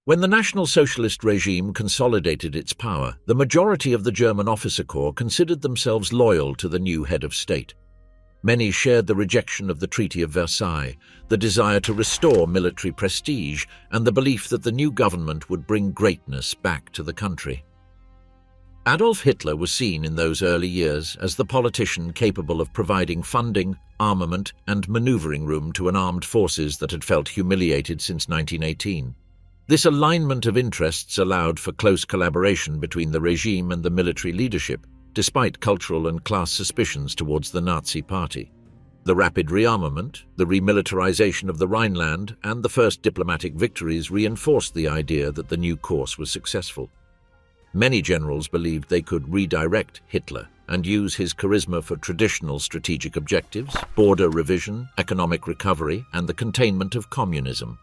When the National Socialist regime consolidated its power, the majority of the German officer corps considered themselves loyal to the new head of state. Many shared the rejection of the Treaty of Versailles, the desire to restore military prestige, and the belief that the new government would bring greatness back to the country. Adolf Hitler was seen in those early years as the politician capable of providing funding, armament, and maneuvering room to an armed forces that had felt humiliated since 1918. This alignment of interests allowed for close collaboration between the regime and the military leadership, despite cultural and class suspicions towards the Nazi Party. The rapid rearmament, the remilitarization of the Rhineland, and the first diplomatic victories reinforced the idea that the new course was successful. Many generals believed they could redirect Hitler and use his charisma for traditional strategic objectives, border revision, economic recovery, and the containment of communism.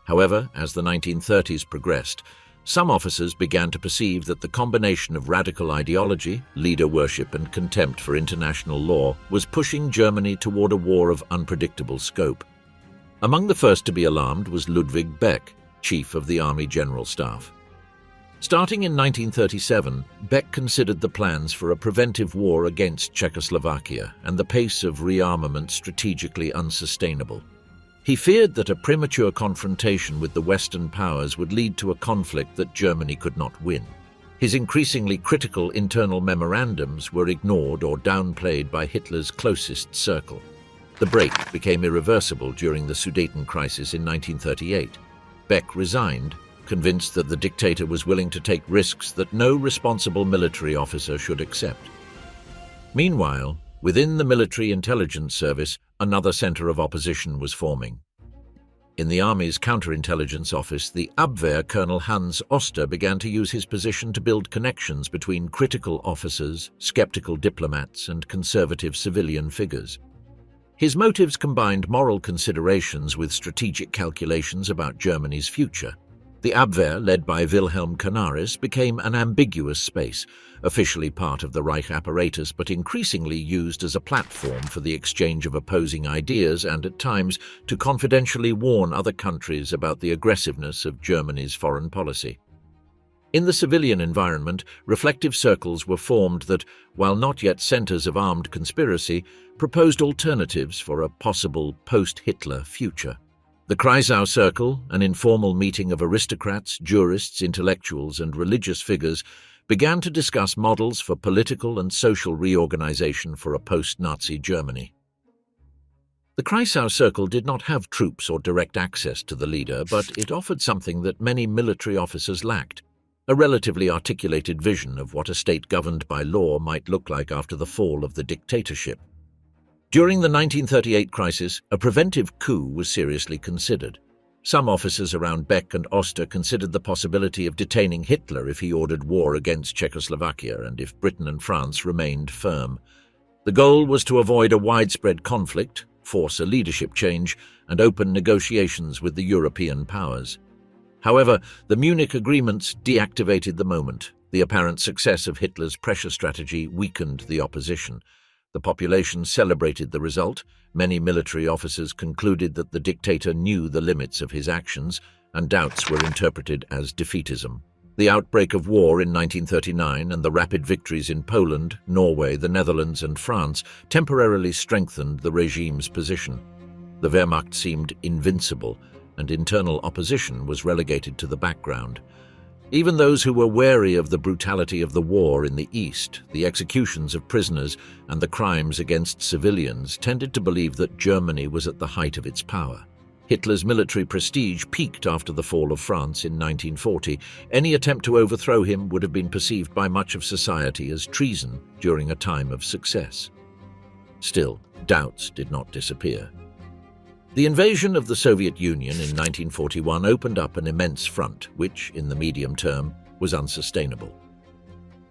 However, as the 1930s progressed, some officers began to perceive that the combination of radical ideology, leader worship, and contempt for international law was pushing Germany toward a war of unpredictable scope. Among the first to be alarmed was Ludwig Beck, chief of the Army General Staff. Starting in 1937, Beck considered the plans for a preventive war against Czechoslovakia and the pace of rearmament strategically unsustainable. He feared that a premature confrontation with the Western powers would lead to a conflict that Germany could not win. His increasingly critical internal memorandums were ignored or downplayed by Hitler's closest circle. The break became irreversible during the Sudeten crisis in 1938. Beck resigned, convinced that the dictator was willing to take risks that no responsible military officer should accept. Meanwhile, within the military intelligence service, another center of opposition was forming. In the Army's counterintelligence office, the Abwehr Colonel Hans Oster began to use his position to build connections between critical officers, skeptical diplomats, and conservative civilian figures. His motives combined moral considerations with strategic calculations about Germany's future. The Abwehr, led by Wilhelm Canaris, became an ambiguous space, officially part of the Reich apparatus but increasingly used as a platform for the exchange of opposing ideas and, at times, to confidentially warn other countries about the aggressiveness of Germany's foreign policy. In the civilian environment, reflective circles were formed that, while not yet centers of armed conspiracy, proposed alternatives for a possible post-Hitler future. The Kreisau Circle, an informal meeting of aristocrats, jurists, intellectuals, and religious figures, began to discuss models for political and social reorganization for a post-Nazi Germany. The Kreisau Circle did not have troops or direct access to the leader, but it offered something that many military officers lacked: a relatively articulated vision of what a state governed by law might look like after the fall of the dictatorship. During the 1938 crisis, a preventive coup was seriously considered. Some officers around Beck and Oster considered the possibility of detaining Hitler if he ordered war against Czechoslovakia and if Britain and France remained firm. The goal was to avoid a widespread conflict, force a leadership change, and open negotiations with the European powers. However, the Munich agreements deactivated the moment. The apparent success of Hitler's pressure strategy weakened the opposition. The population celebrated the result. Many military officers concluded that the dictator knew the limits of his actions, and doubts were interpreted as defeatism. The outbreak of war in 1939 and the rapid victories in Poland, Norway, the Netherlands, and France temporarily strengthened the regime's position. The Wehrmacht seemed invincible, and internal opposition was relegated to the background. Even those who were wary of the brutality of the war in the East, the executions of prisoners, and the crimes against civilians tended to believe that Germany was at the height of its power. Hitler's military prestige peaked after the fall of France in 1940. Any attempt to overthrow him would have been perceived by much of society as treason during a time of success. Still, doubts did not disappear. The invasion of the Soviet Union in 1941 opened up an immense front, which, in the medium term, was unsustainable.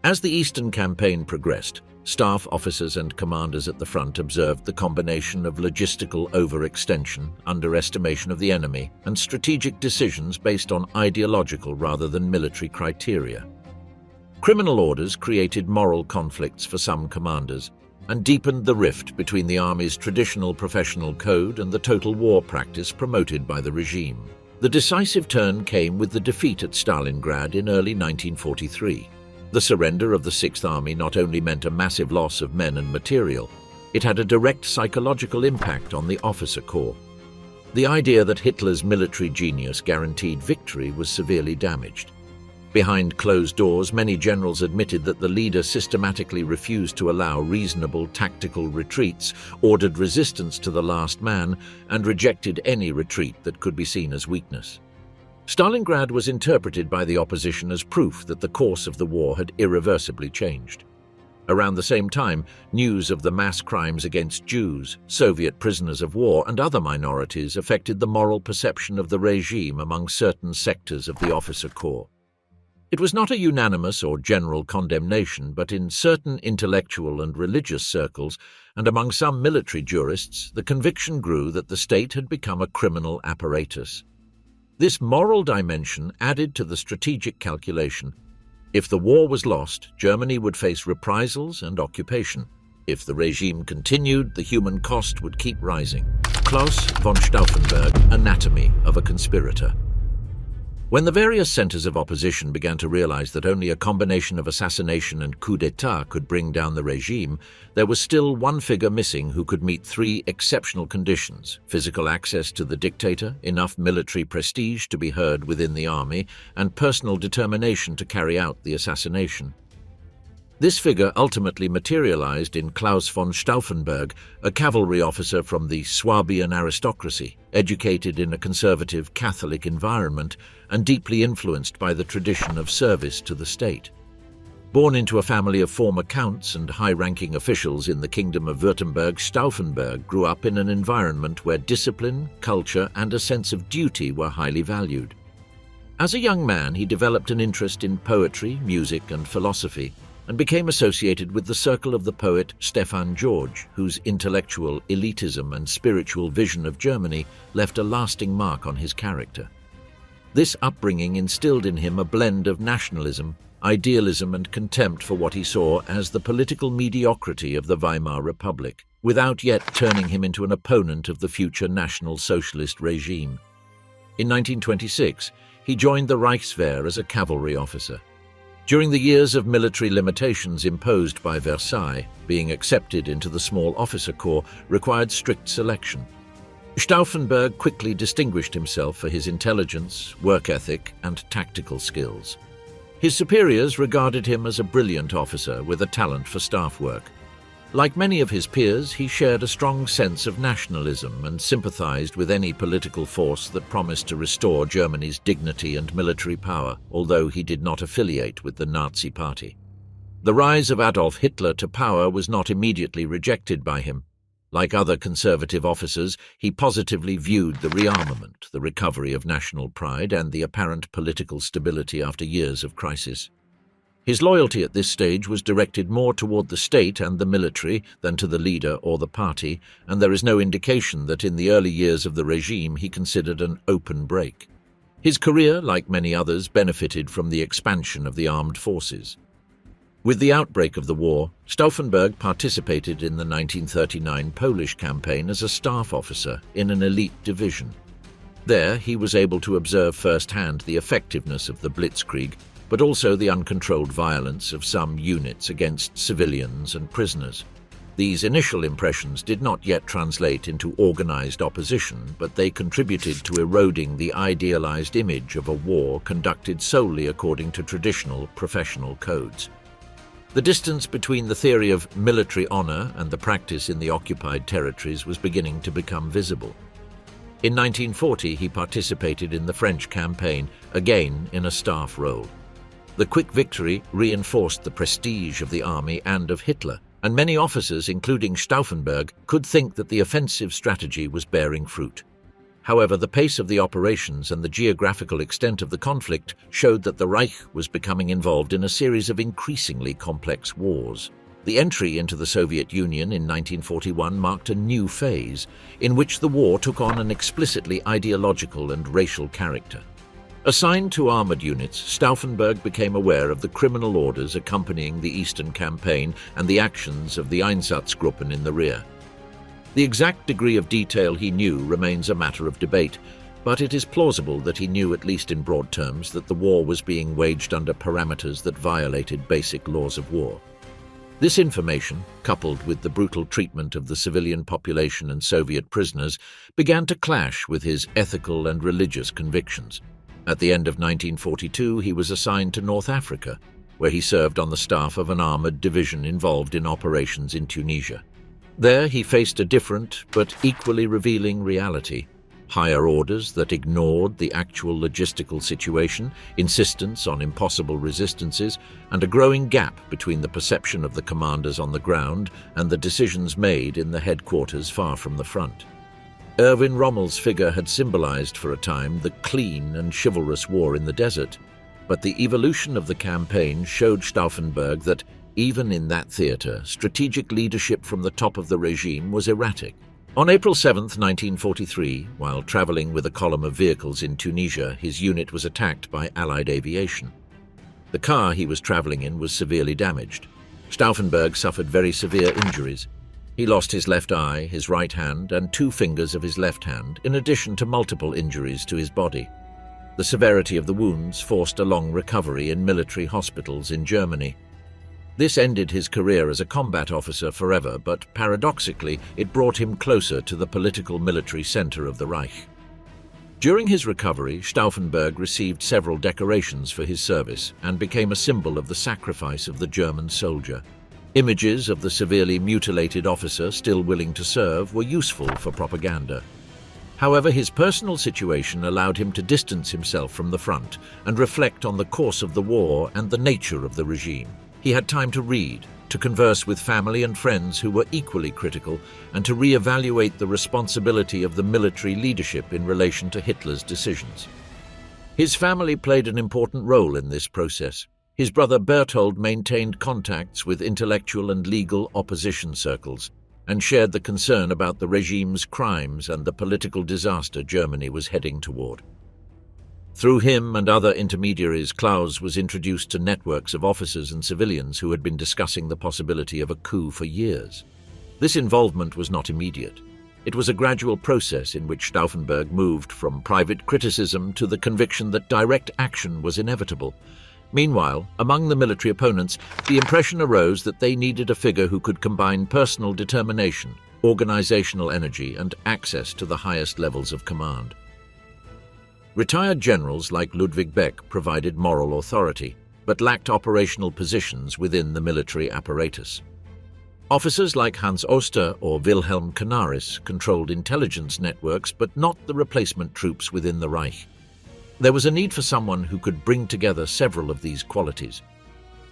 As the Eastern Campaign progressed, staff officers and commanders at the front observed the combination of logistical overextension, underestimation of the enemy, and strategic decisions based on ideological rather than military criteria. Criminal orders created moral conflicts for some commanders, and deepened the rift between the Army's traditional professional code and the total war practice promoted by the regime. The decisive turn came with the defeat at Stalingrad in early 1943. The surrender of the Sixth Army not only meant a massive loss of men and material, it had a direct psychological impact on the officer corps. The idea that Hitler's military genius guaranteed victory was severely damaged. Behind closed doors, many generals admitted that the leader systematically refused to allow reasonable tactical retreats, ordered resistance to the last man, and rejected any retreat that could be seen as weakness. Stalingrad was interpreted by the opposition as proof that the course of the war had irreversibly changed. Around the same time, news of the mass crimes against Jews, Soviet prisoners of war, and other minorities affected the moral perception of the regime among certain sectors of the officer corps. It was not a unanimous or general condemnation, but in certain intellectual and religious circles, and among some military jurists, the conviction grew that the state had become a criminal apparatus. This moral dimension added to the strategic calculation. If the war was lost, Germany would face reprisals and occupation. If the regime continued, the human cost would keep rising. Claus von Stauffenberg, Anatomy of a Conspirator. When the various centers of opposition began to realize that only a combination of assassination and coup d'état could bring down the regime, there was still one figure missing who could meet three exceptional conditions: physical access to the dictator, enough military prestige to be heard within the army, and personal determination to carry out the assassination. This figure ultimately materialized in Claus von Stauffenberg, a cavalry officer from the Swabian aristocracy, educated in a conservative Catholic environment and deeply influenced by the tradition of service to the state. Born into a family of former counts and high-ranking officials in the Kingdom of Württemberg, Stauffenberg grew up in an environment where discipline, culture, and a sense of duty were highly valued. As a young man, he developed an interest in poetry, music, and philosophy, and became associated with the circle of the poet Stefan George, whose intellectual elitism and spiritual vision of Germany left a lasting mark on his character. This upbringing instilled in him a blend of nationalism, idealism, and contempt for what he saw as the political mediocrity of the Weimar Republic, without yet turning him into an opponent of the future National Socialist regime. In 1926, he joined the Reichswehr as a cavalry officer. During the years of military limitations imposed by Versailles, being accepted into the small officer corps required strict selection. Stauffenberg quickly distinguished himself for his intelligence, work ethic, and tactical skills. His superiors regarded him as a brilliant officer with a talent for staff work. Like many of his peers, he shared a strong sense of nationalism and sympathized with any political force that promised to restore Germany's dignity and military power, although he did not affiliate with the Nazi Party. The rise of Adolf Hitler to power was not immediately rejected by him. Like other conservative officers, he positively viewed the rearmament, the recovery of national pride, and the apparent political stability after years of crisis. His loyalty at this stage was directed more toward the state and the military than to the leader or the party, and there is no indication that in the early years of the regime he considered an open break. His career, like many others, benefited from the expansion of the armed forces. With the outbreak of the war, Stauffenberg participated in the 1939 Polish campaign as a staff officer in an elite division. There, he was able to observe firsthand the effectiveness of the blitzkrieg, but also the uncontrolled violence of some units against civilians and prisoners. These initial impressions did not yet translate into organized opposition, but they contributed to eroding the idealized image of a war conducted solely according to traditional professional codes. The distance between the theory of military honor and the practice in the occupied territories was beginning to become visible. In 1940, he participated in the French campaign, again in a staff role. The quick victory reinforced the prestige of the army and of Hitler, and many officers, including Stauffenberg, could think that the offensive strategy was bearing fruit. However, the pace of the operations and the geographical extent of the conflict showed that the Reich was becoming involved in a series of increasingly complex wars. The entry into the Soviet Union in 1941 marked a new phase, in which the war took on an explicitly ideological and racial character. Assigned to armored units, Stauffenberg became aware of the criminal orders accompanying the Eastern Campaign and the actions of the Einsatzgruppen in the rear. The exact degree of detail he knew remains a matter of debate, but it is plausible that he knew, at least in broad terms, that the war was being waged under parameters that violated basic laws of war. This information, coupled with the brutal treatment of the civilian population and Soviet prisoners, began to clash with his ethical and religious convictions. At the end of 1942, he was assigned to North Africa, where he served on the staff of an armored division involved in operations in Tunisia. There he faced a different but equally revealing reality: higher orders that ignored the actual logistical situation, insistence on impossible resistances, and a growing gap between the perception of the commanders on the ground and the decisions made in the headquarters far from the front. Erwin Rommel's figure had symbolized for a time the clean and chivalrous war in the desert, but the evolution of the campaign showed Stauffenberg that, even in that theater, strategic leadership from the top of the regime was erratic. On April 7, 1943, while traveling with a column of vehicles in Tunisia, his unit was attacked by Allied aviation. The car he was traveling in was severely damaged. Stauffenberg suffered very severe injuries. He lost his left eye, his right hand, and 2 fingers of his left hand, in addition to multiple injuries to his body. The severity of the wounds forced a long recovery in military hospitals in Germany. This ended his career as a combat officer forever, but paradoxically, it brought him closer to the political military center of the Reich. During his recovery, Stauffenberg received several decorations for his service and became a symbol of the sacrifice of the German soldier. Images of the severely mutilated officer still willing to serve were useful for propaganda. However, his personal situation allowed him to distance himself from the front and reflect on the course of the war and the nature of the regime. He had time to read, to converse with family and friends who were equally critical, and to re-evaluate the responsibility of the military leadership in relation to Hitler's decisions. His family played an important role in this process. His brother Berthold maintained contacts with intellectual and legal opposition circles, and shared the concern about the regime's crimes and the political disaster Germany was heading toward. Through him and other intermediaries, Klaus was introduced to networks of officers and civilians who had been discussing the possibility of a coup for years. This involvement was not immediate. It was a gradual process in which Stauffenberg moved from private criticism to the conviction that direct action was inevitable. Meanwhile, among the military opponents, the impression arose that they needed a figure who could combine personal determination, organizational energy, and access to the highest levels of command. Retired generals like Ludwig Beck provided moral authority, but lacked operational positions within the military apparatus. Officers like Hans Oster or Wilhelm Canaris controlled intelligence networks, but not the replacement troops within the Reich. There was a need for someone who could bring together several of these qualities.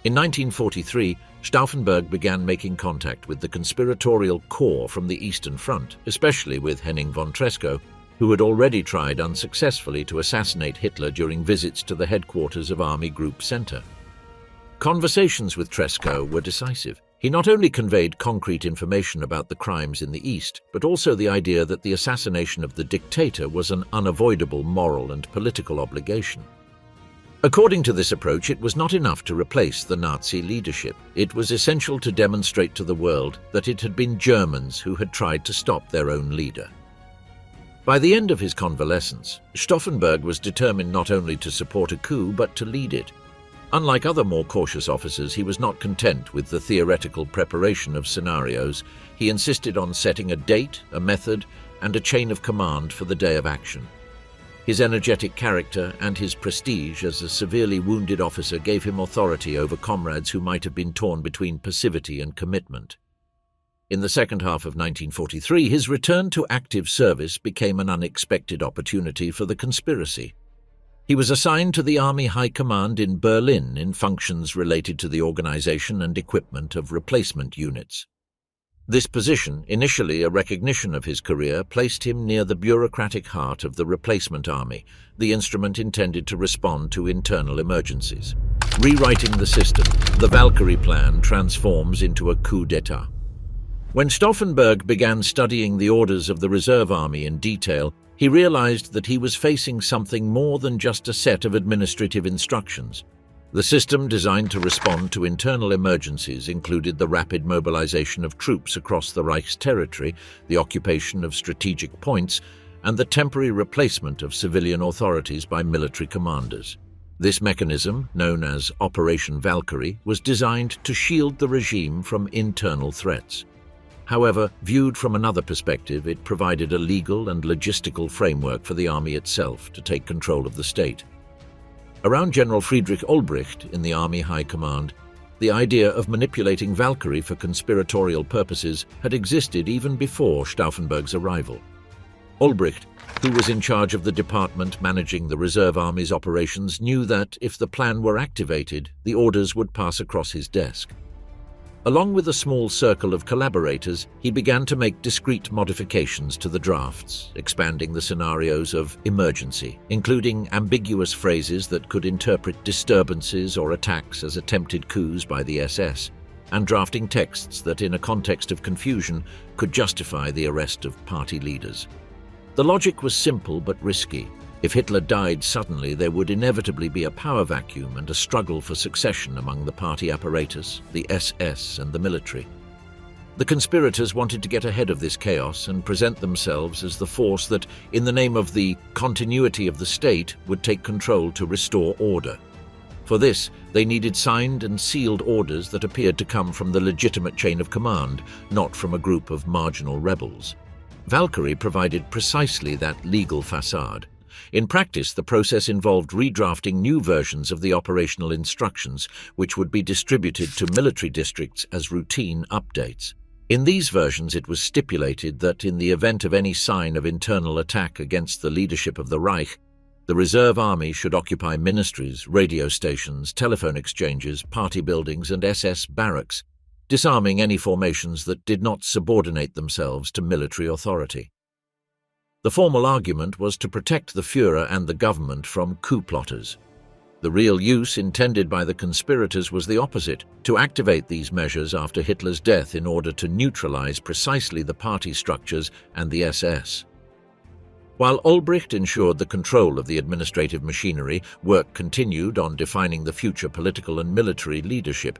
In 1943, Stauffenberg began making contact with the conspiratorial core from the Eastern Front, especially with Henning von Tresckow, who had already tried unsuccessfully to assassinate Hitler during visits to the headquarters of Army Group Center. Conversations with Tresckow were decisive. He not only conveyed concrete information about the crimes in the East, but also the idea that the assassination of the dictator was an unavoidable moral and political obligation. According to this approach, it was not enough to replace the Nazi leadership. It was essential to demonstrate to the world that it had been Germans who had tried to stop their own leader. By the end of his convalescence, Stauffenberg was determined not only to support a coup, but to lead it. Unlike other more cautious officers, he was not content with the theoretical preparation of scenarios. He insisted on setting a date, a method, and a chain of command for the day of action. His energetic character and his prestige as a severely wounded officer gave him authority over comrades who might have been torn between passivity and commitment. In the second half of 1943, his return to active service became an unexpected opportunity for the conspiracy. He was assigned to the Army High Command in Berlin in functions related to the organization and equipment of replacement units. This position, initially a recognition of his career, placed him near the bureaucratic heart of the replacement army, the instrument intended to respond to internal emergencies. Rewriting the system, the Valkyrie plan transforms into a coup d'etat. When Stauffenberg began studying the orders of the reserve army in detail, he realized that he was facing something more than just a set of administrative instructions. The system designed to respond to internal emergencies included the rapid mobilization of troops across the Reich's territory, the occupation of strategic points, and the temporary replacement of civilian authorities by military commanders. This mechanism, known as Operation Valkyrie, was designed to shield the regime from internal threats. However, viewed from another perspective, it provided a legal and logistical framework for the army itself to take control of the state. Around General Friedrich Olbricht in the Army High Command, the idea of manipulating Valkyrie for conspiratorial purposes had existed even before Stauffenberg's arrival. Olbricht, who was in charge of the department managing the Reserve Army's operations, knew that if the plan were activated, the orders would pass across his desk. Along with a small circle of collaborators, he began to make discrete modifications to the drafts, expanding the scenarios of emergency, including ambiguous phrases that could interpret disturbances or attacks as attempted coups by the SS, and drafting texts that, in a context of confusion, could justify the arrest of party leaders. The logic was simple but risky. If Hitler died suddenly, there would inevitably be a power vacuum and a struggle for succession among the party apparatus, the SS, and the military. The conspirators wanted to get ahead of this chaos and present themselves as the force that, in the name of the continuity of the state, would take control to restore order. For this, they needed signed and sealed orders that appeared to come from the legitimate chain of command, not from a group of marginal rebels. Valkyrie provided precisely that legal facade. In practice, the process involved redrafting new versions of the operational instructions, which would be distributed to military districts as routine updates. In these versions, it was stipulated that in the event of any sign of internal attack against the leadership of the Reich, the Reserve Army should occupy ministries, radio stations, telephone exchanges, party buildings, and SS barracks, disarming any formations that did not subordinate themselves to military authority. The formal argument was to protect the Führer and the government from coup plotters. The real use intended by the conspirators was the opposite, to activate these measures after Hitler's death in order to neutralize precisely the party structures and the SS. While Olbricht ensured the control of the administrative machinery, work continued on defining the future political and military leadership.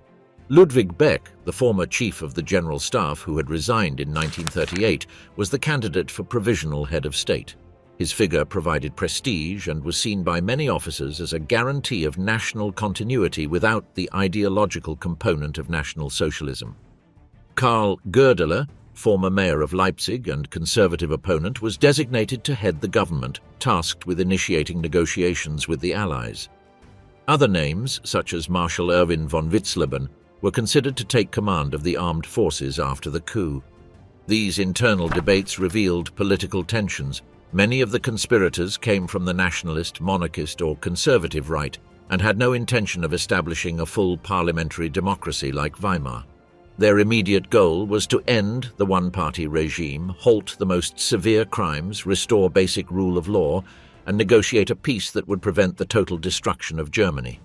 Ludwig Beck, the former chief of the General Staff who had resigned in 1938, was the candidate for provisional head of state. His figure provided prestige and was seen by many officers as a guarantee of national continuity without the ideological component of National Socialism. Karl Goerdeler, former mayor of Leipzig and conservative opponent, was designated to head the government, tasked with initiating negotiations with the Allies. Other names, such as Marshal Erwin von Witzleben, were considered to take command of the armed forces after the coup. These internal debates revealed political tensions. Many of the conspirators came from the nationalist, monarchist, or conservative right and had no intention of establishing a full parliamentary democracy like Weimar. Their immediate goal was to end the one-party regime, halt the most severe crimes, restore basic rule of law, and negotiate a peace that would prevent the total destruction of Germany.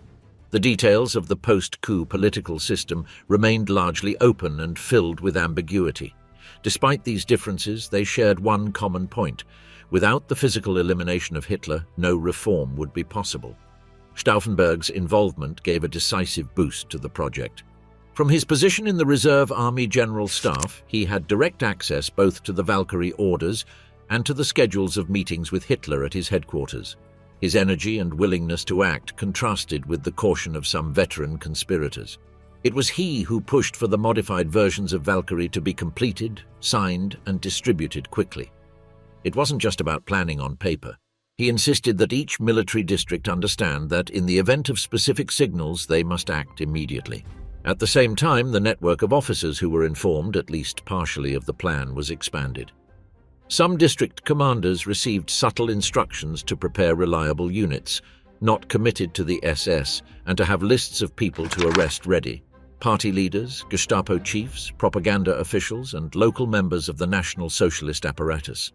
The details of the post-coup political system remained largely open and filled with ambiguity. Despite these differences, they shared one common point. Without the physical elimination of Hitler, no reform would be possible. Stauffenberg's involvement gave a decisive boost to the project. From his position in the Reserve Army General Staff, he had direct access both to the Valkyrie orders and to the schedules of meetings with Hitler at his headquarters. His energy and willingness to act contrasted with the caution of some veteran conspirators. It was he who pushed for the modified versions of Valkyrie to be completed, signed, and distributed quickly. It wasn't just about planning on paper. He insisted that each military district understand that in the event of specific signals, they must act immediately. At the same time, the network of officers who were informed, at least partially, of the plan was expanded. Some district commanders received subtle instructions to prepare reliable units, not committed to the SS, and to have lists of people to arrest ready. Party leaders, Gestapo chiefs, propaganda officials, and local members of the National Socialist apparatus.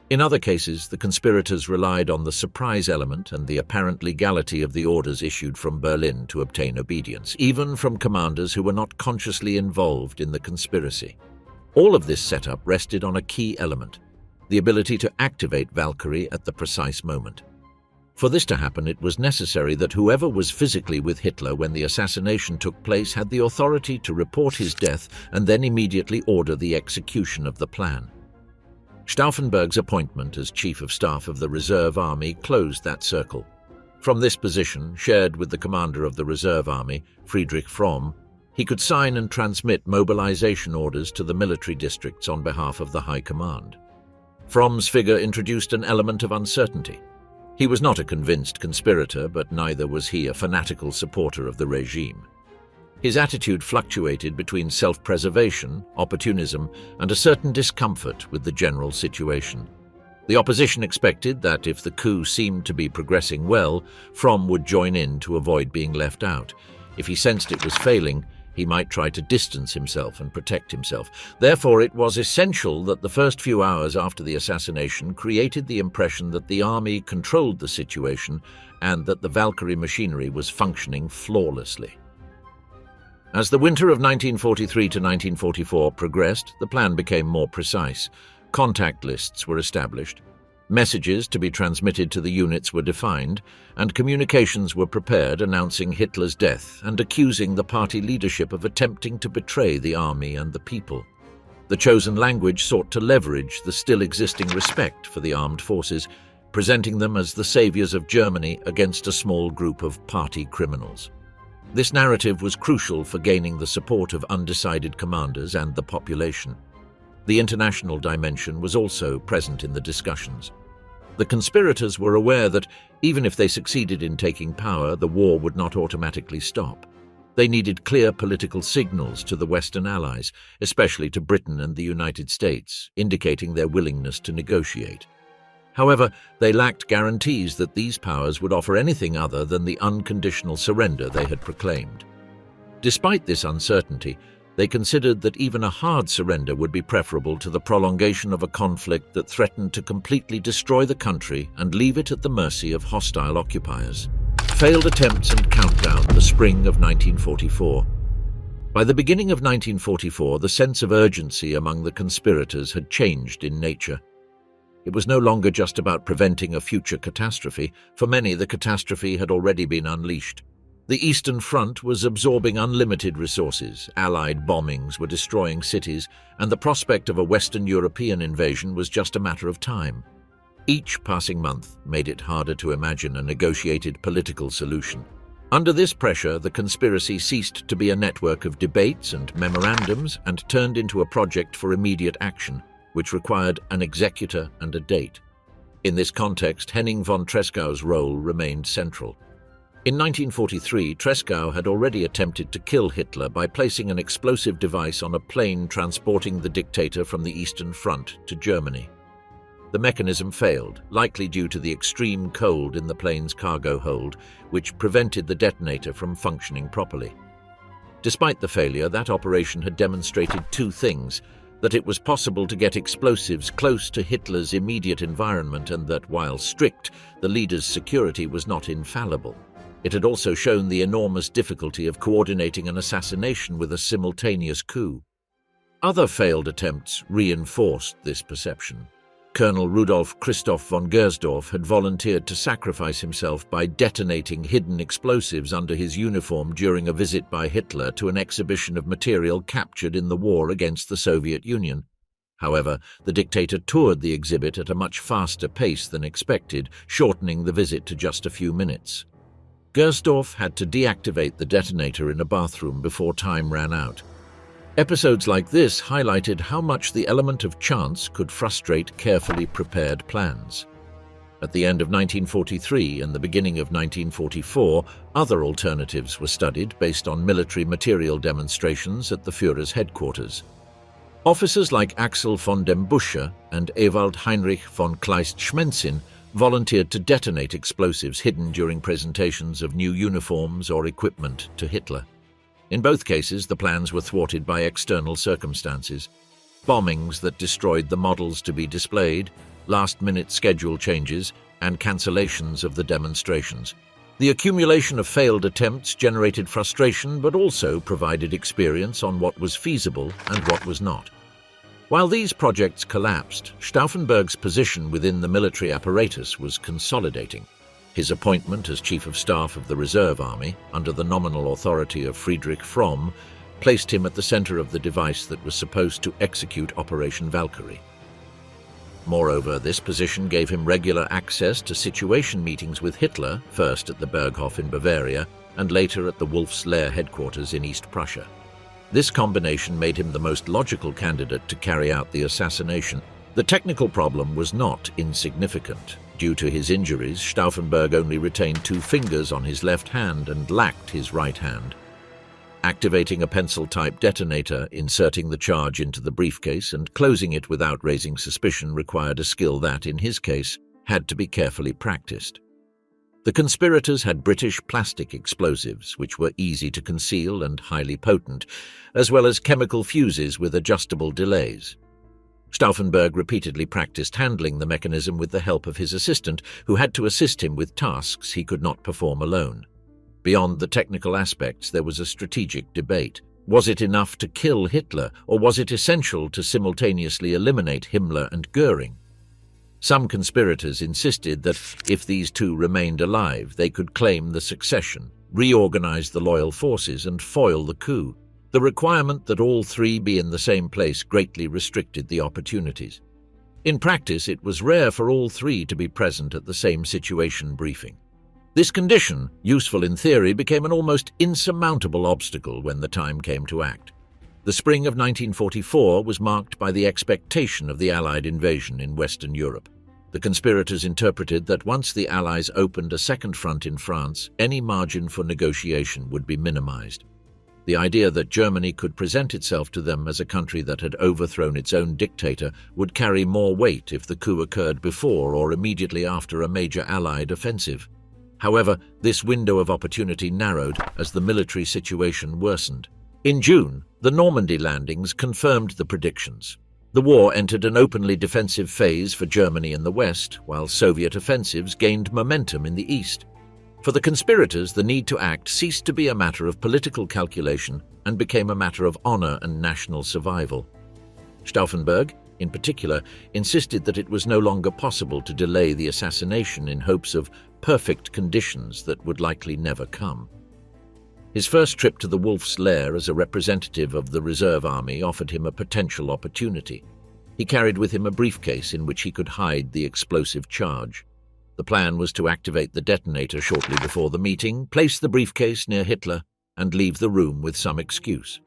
In other cases, the conspirators relied on the surprise element and the apparent legality of the orders issued from Berlin to obtain obedience, even from commanders who were not consciously involved in the conspiracy. All of this setup rested on a key element: the ability to activate Valkyrie at the precise moment. For this to happen, it was necessary that whoever was physically with Hitler when the assassination took place had the authority to report his death and then immediately order the execution of the plan. Stauffenberg's appointment as Chief of Staff of the Reserve Army closed that circle. From this position, shared with the commander of the Reserve Army, Friedrich Fromm, he could sign and transmit mobilization orders to the military districts on behalf of the High Command. Fromm's figure introduced an element of uncertainty. He was not a convinced conspirator, but neither was he a fanatical supporter of the regime. His attitude fluctuated between self-preservation, opportunism, and a certain discomfort with the general situation. The opposition expected that if the coup seemed to be progressing well, Fromm would join in to avoid being left out. If he sensed it was failing, he might try to distance himself and protect himself. Therefore, it was essential that the first few hours after the assassination created the impression that the army controlled the situation and that the Valkyrie machinery was functioning flawlessly. As the winter of 1943 to 1944 progressed, the plan became more precise. Contact lists were established, messages to be transmitted to the units were defined, and communications were prepared announcing Hitler's death and accusing the party leadership of attempting to betray the army and the people. The chosen language sought to leverage the still existing respect for the armed forces, presenting them as the saviors of Germany against a small group of party criminals. This narrative was crucial for gaining the support of undecided commanders and the population. The international dimension was also present in the discussions. The conspirators were aware that, even if they succeeded in taking power, the war would not automatically stop. They needed clear political signals to the Western allies, especially to Britain and the United States, indicating their willingness to negotiate. However, they lacked guarantees that these powers would offer anything other than the unconditional surrender they had proclaimed. Despite this uncertainty, they considered that even a hard surrender would be preferable to the prolongation of a conflict that threatened to completely destroy the country and leave it at the mercy of hostile occupiers. Failed attempts and countdown, the spring of 1944. By the beginning of 1944, the sense of urgency among the conspirators had changed in nature. It was no longer just about preventing a future catastrophe. For many, the catastrophe had already been unleashed. The Eastern Front was absorbing unlimited resources, Allied bombings were destroying cities, and the prospect of a Western European invasion was just a matter of time. Each passing month made it harder to imagine a negotiated political solution. Under this pressure, the conspiracy ceased to be a network of debates and memorandums and turned into a project for immediate action, which required an executor and a date. In this context, Henning von Trescow's role remained central. In 1943, Tresckow had already attempted to kill Hitler by placing an explosive device on a plane transporting the dictator from the Eastern Front to Germany. The mechanism failed, likely due to the extreme cold in the plane's cargo hold, which prevented the detonator from functioning properly. Despite the failure, that operation had demonstrated two things: that it was possible to get explosives close to Hitler's immediate environment and that, while strict, the leader's security was not infallible. It had also shown the enormous difficulty of coordinating an assassination with a simultaneous coup. Other failed attempts reinforced this perception. Colonel Rudolf Christoph von Gersdorf had volunteered to sacrifice himself by detonating hidden explosives under his uniform during a visit by Hitler to an exhibition of material captured in the war against the Soviet Union. However, the dictator toured the exhibit at a much faster pace than expected, shortening the visit to just a few minutes. Gersdorf had to deactivate the detonator in a bathroom before time ran out. Episodes like this highlighted how much the element of chance could frustrate carefully prepared plans. At the end of 1943 and the beginning of 1944, other alternatives were studied based on military material demonstrations at the Führer's headquarters. Officers like Axel von dem Busche and Ewald Heinrich von Kleist-Schmenzin volunteered to detonate explosives hidden during presentations of new uniforms or equipment to Hitler. In both cases, the plans were thwarted by external circumstances: bombings that destroyed the models to be displayed, last-minute schedule changes, and cancellations of the demonstrations. The accumulation of failed attempts generated frustration but also provided experience on what was feasible and what was not. While these projects collapsed, Stauffenberg's position within the military apparatus was consolidating. His appointment as Chief of Staff of the Reserve Army, under the nominal authority of Friedrich Fromm, placed him at the center of the device that was supposed to execute Operation Valkyrie. Moreover, this position gave him regular access to situation meetings with Hitler, first at the Berghof in Bavaria and later at the Wolf's Lair headquarters in East Prussia. This combination made him the most logical candidate to carry out the assassination. The technical problem was not insignificant. Due to his injuries, Stauffenberg only retained 2 fingers on his left hand and lacked his right hand. Activating a pencil-type detonator, inserting the charge into the briefcase, and closing it without raising suspicion required a skill that, in his case, had to be carefully practiced. The conspirators had British plastic explosives, which were easy to conceal and highly potent, as well as chemical fuses with adjustable delays. Stauffenberg repeatedly practiced handling the mechanism with the help of his assistant, who had to assist him with tasks he could not perform alone. Beyond the technical aspects, there was a strategic debate. Was it enough to kill Hitler, or was it essential to simultaneously eliminate Himmler and Göring? Some conspirators insisted that if these two remained alive, they could claim the succession, reorganize the loyal forces, and foil the coup. The requirement that all 3 be in the same place greatly restricted the opportunities. In practice, it was rare for all 3 to be present at the same situation briefing. This condition, useful in theory, became an almost insurmountable obstacle when the time came to act. The spring of 1944 was marked by the expectation of the Allied invasion in Western Europe. The conspirators interpreted that once the Allies opened a second front in France, any margin for negotiation would be minimized. The idea that Germany could present itself to them as a country that had overthrown its own dictator would carry more weight if the coup occurred before or immediately after a major Allied offensive. However, this window of opportunity narrowed as the military situation worsened. In June, the Normandy landings confirmed the predictions. The war entered an openly defensive phase for Germany in the west, while Soviet offensives gained momentum in the east. For the conspirators, the need to act ceased to be a matter of political calculation and became a matter of honor and national survival. Stauffenberg, in particular, insisted that it was no longer possible to delay the assassination in hopes of perfect conditions that would likely never come. His first trip to the Wolf's Lair as a representative of the reserve army offered him a potential opportunity. He carried with him a briefcase in which he could hide the explosive charge. The plan was to activate the detonator shortly before the meeting, place the briefcase near Hitler, and leave the room with some excuse.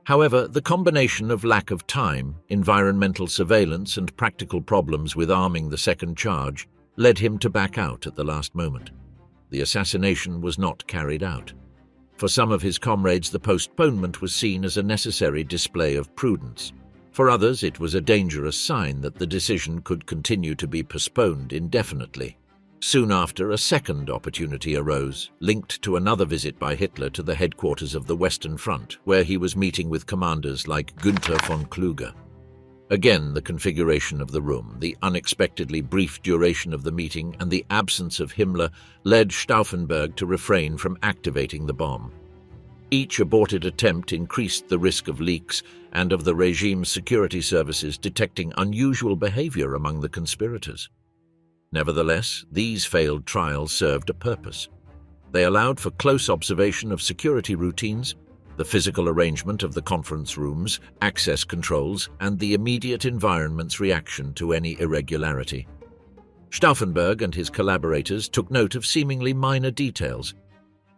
However, the combination of lack of time, environmental surveillance, and practical problems with arming the second charge led him to back out at the last moment. The assassination was not carried out. For some of his comrades, the postponement was seen as a necessary display of prudence. For others, it was a dangerous sign that the decision could continue to be postponed indefinitely. Soon after, a second opportunity arose, linked to another visit by Hitler to the headquarters of the Western Front, where he was meeting with commanders like Günther von Kluge. Again, the configuration of the room, the unexpectedly brief duration of the meeting, and the absence of Himmler led Stauffenberg to refrain from activating the bomb. Each aborted attempt increased the risk of leaks and of the regime's security services detecting unusual behavior among the conspirators. Nevertheless, these failed trials served a purpose. They allowed for close observation of security routines, the physical arrangement of the conference rooms, access controls, and the immediate environment's reaction to any irregularity. Stauffenberg and his collaborators took note of seemingly minor details: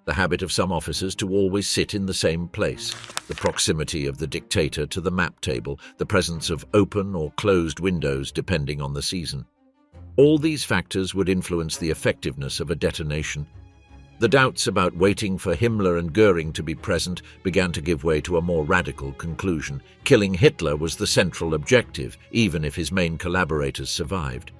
the habit of some officers to always sit in the same place, the proximity of the dictator to the map table, the presence of open or closed windows depending on the season. All these factors would influence the effectiveness of a detonation. The doubts about waiting for Himmler and Göring to be present began to give way to a more radical conclusion. Killing Hitler was the central objective, even if his main collaborators survived.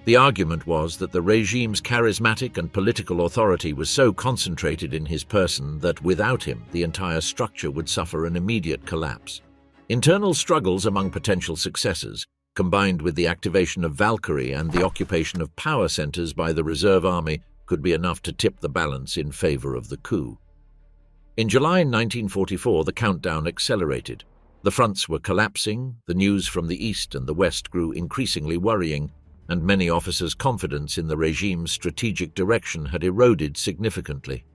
The argument was that the regime's charismatic and political authority was so concentrated in his person that without him, the entire structure would suffer an immediate collapse. Internal struggles among potential successors, combined with the activation of Valkyrie and the occupation of power centers by the reserve army, could be enough to tip the balance in favor of the coup. In July 1944, the countdown accelerated. The fronts were collapsing, the news from the east and the west grew increasingly worrying, and many officers' confidence in the regime's strategic direction had eroded significantly.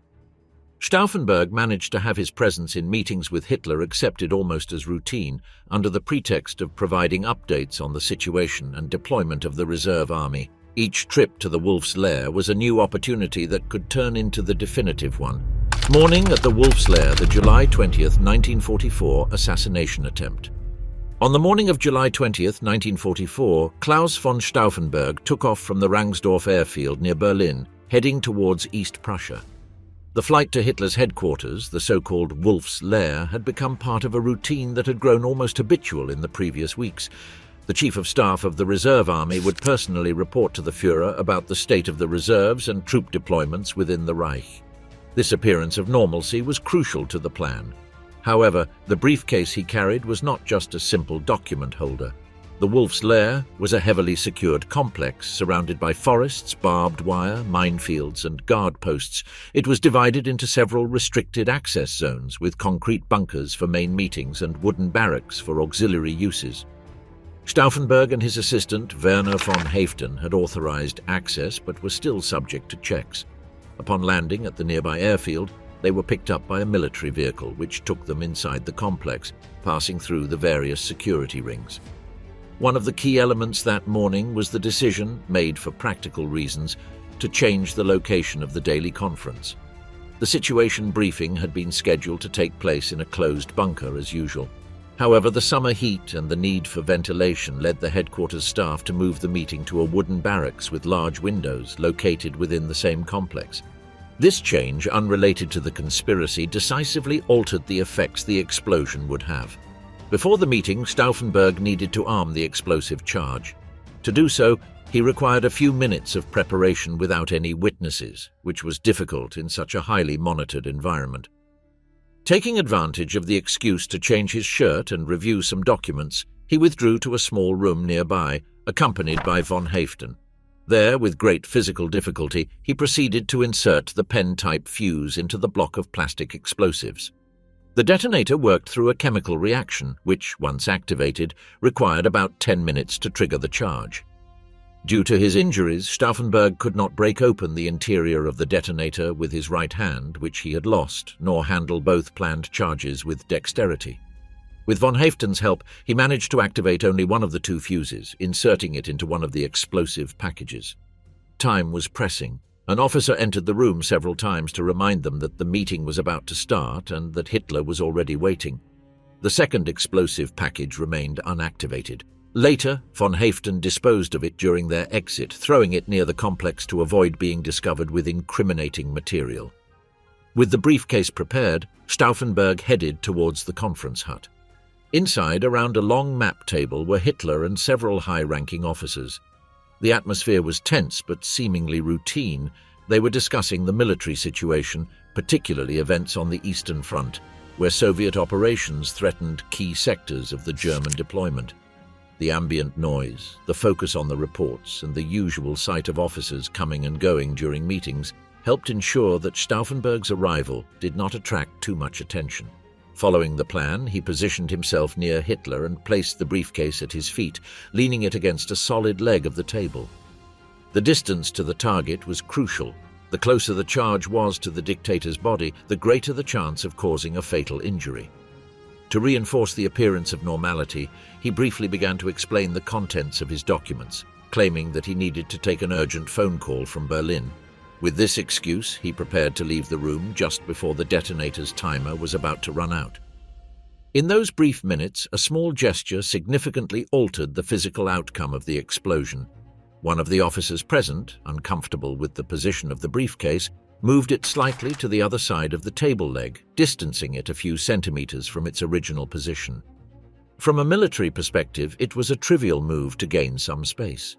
Stauffenberg managed to have his presence in meetings with Hitler accepted almost as routine, under the pretext of providing updates on the situation and deployment of the reserve army. Each trip to the Wolf's Lair was a new opportunity that could turn into the definitive one. Morning at the Wolf's Lair, the July 20th, 1944 assassination attempt. On the morning of July 20th, 1944, Klaus von Stauffenberg took off from the Rangsdorf airfield near Berlin, heading towards East Prussia. The flight to Hitler's headquarters, the so-called Wolf's Lair, had become part of a routine that had grown almost habitual in the previous weeks. The Chief of Staff of the Reserve Army would personally report to the Führer about the state of the reserves and troop deployments within the Reich. This appearance of normalcy was crucial to the plan. However, the briefcase he carried was not just a simple document holder. The Wolf's Lair was a heavily secured complex surrounded by forests, barbed wire, minefields, and guard posts. It was divided into several restricted access zones with concrete bunkers for main meetings and wooden barracks for auxiliary uses. Stauffenberg and his assistant, Werner von Haeften, had authorized access but were still subject to checks. Upon landing at the nearby airfield, they were picked up by a military vehicle which took them inside the complex, passing through the various security rings. One of the key elements that morning was the decision, made for practical reasons, to change the location of the daily conference. The situation briefing had been scheduled to take place in a closed bunker as usual. However, the summer heat and the need for ventilation led the headquarters staff to move the meeting to a wooden barracks with large windows located within the same complex. This change, unrelated to the conspiracy, decisively altered the effects the explosion would have. Before the meeting, Stauffenberg needed to arm the explosive charge. To do so, he required a few minutes of preparation without any witnesses, which was difficult in such a highly monitored environment. Taking advantage of the excuse to change his shirt and review some documents, he withdrew to a small room nearby, accompanied by von Haeften. There, with great physical difficulty, he proceeded to insert the pen-type fuse into the block of plastic explosives. The detonator worked through a chemical reaction, which, once activated, required about 10 minutes to trigger the charge. Due to his injuries, Stauffenberg could not break open the interior of the detonator with his right hand, which he had lost, nor handle both planned charges with dexterity. With von Haeften's help, he managed to activate only one of the two fuses, inserting it into one of the explosive packages. Time was pressing. An officer entered the room several times to remind them that the meeting was about to start and that Hitler was already waiting. The second explosive package remained unactivated. Later, von Haeften disposed of it during their exit, throwing it near the complex to avoid being discovered with incriminating material. With the briefcase prepared, Stauffenberg headed towards the conference hut. Inside, around a long map table, were Hitler and several high-ranking officers. The atmosphere was tense but seemingly routine. They were discussing the military situation, particularly events on the Eastern Front, where Soviet operations threatened key sectors of the German deployment. The ambient noise, the focus on the reports, and the usual sight of officers coming and going during meetings helped ensure that Stauffenberg's arrival did not attract too much attention. Following the plan, he positioned himself near Hitler and placed the briefcase at his feet, leaning it against a solid leg of the table. The distance to the target was crucial. The closer the charge was to the dictator's body, the greater the chance of causing a fatal injury. To reinforce the appearance of normality, he briefly began to explain the contents of his documents, claiming that he needed to take an urgent phone call from Berlin. With this excuse, he prepared to leave the room just before the detonator's timer was about to run out. In those brief minutes, a small gesture significantly altered the physical outcome of the explosion. One of the officers present, uncomfortable with the position of the briefcase, moved it slightly to the other side of the table leg, distancing it a few centimeters from its original position. From a military perspective, it was a trivial move to gain some space.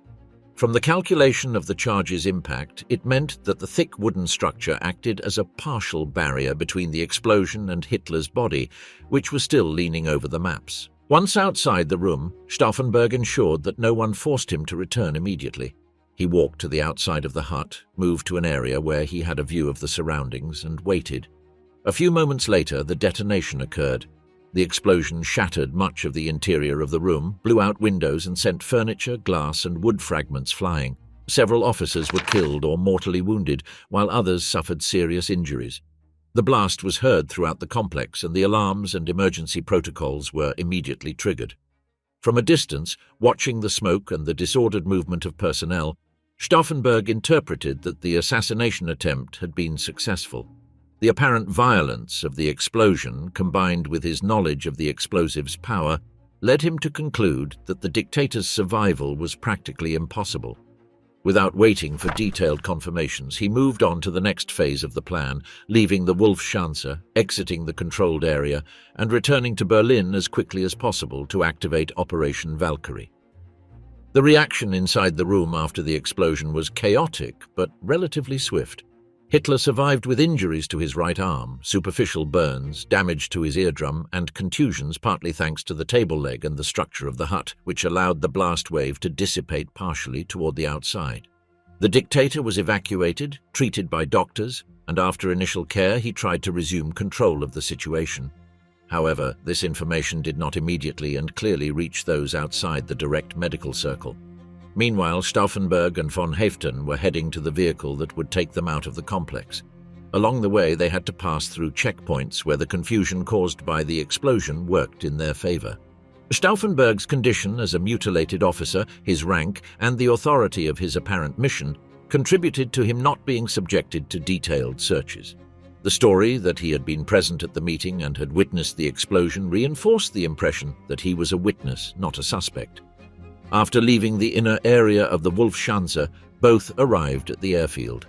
From the calculation of the charge's impact, it meant that the thick wooden structure acted as a partial barrier between the explosion and Hitler's body, which was still leaning over the maps. Once outside the room, Stauffenberg ensured that no one forced him to return immediately. He walked to the outside of the hut, moved to an area where he had a view of the surroundings, and waited. A few moments later, the detonation occurred. The explosion shattered much of the interior of the room, blew out windows, and sent furniture, glass, and wood fragments flying. Several officers were killed or mortally wounded, while others suffered serious injuries. The blast was heard throughout the complex, and the alarms and emergency protocols were immediately triggered. From a distance, watching the smoke and the disordered movement of personnel, Stauffenberg interpreted that the assassination attempt had been successful. The apparent violence of the explosion, combined with his knowledge of the explosive's power, led him to conclude that the dictator's survival was practically impossible. Without waiting for detailed confirmations, he moved on to the next phase of the plan, leaving the Wolfschanze, exiting the controlled area, and returning to Berlin as quickly as possible to activate Operation Valkyrie. The reaction inside the room after the explosion was chaotic but relatively swift. Hitler survived with injuries to his right arm, superficial burns, damage to his eardrum, and contusions partly thanks to the table leg and the structure of the hut, which allowed the blast wave to dissipate partially toward the outside. The dictator was evacuated, treated by doctors, and after initial care he tried to resume control of the situation. However, this information did not immediately and clearly reach those outside the direct medical circle. Meanwhile, Stauffenberg and von Haeften were heading to the vehicle that would take them out of the complex. Along the way, they had to pass through checkpoints where the confusion caused by the explosion worked in their favor. Stauffenberg's condition as a mutilated officer, his rank, and the authority of his apparent mission contributed to him not being subjected to detailed searches. The story that he had been present at the meeting and had witnessed the explosion reinforced the impression that he was a witness, not a suspect. After leaving the inner area of the Wolfschanze, both arrived at the airfield.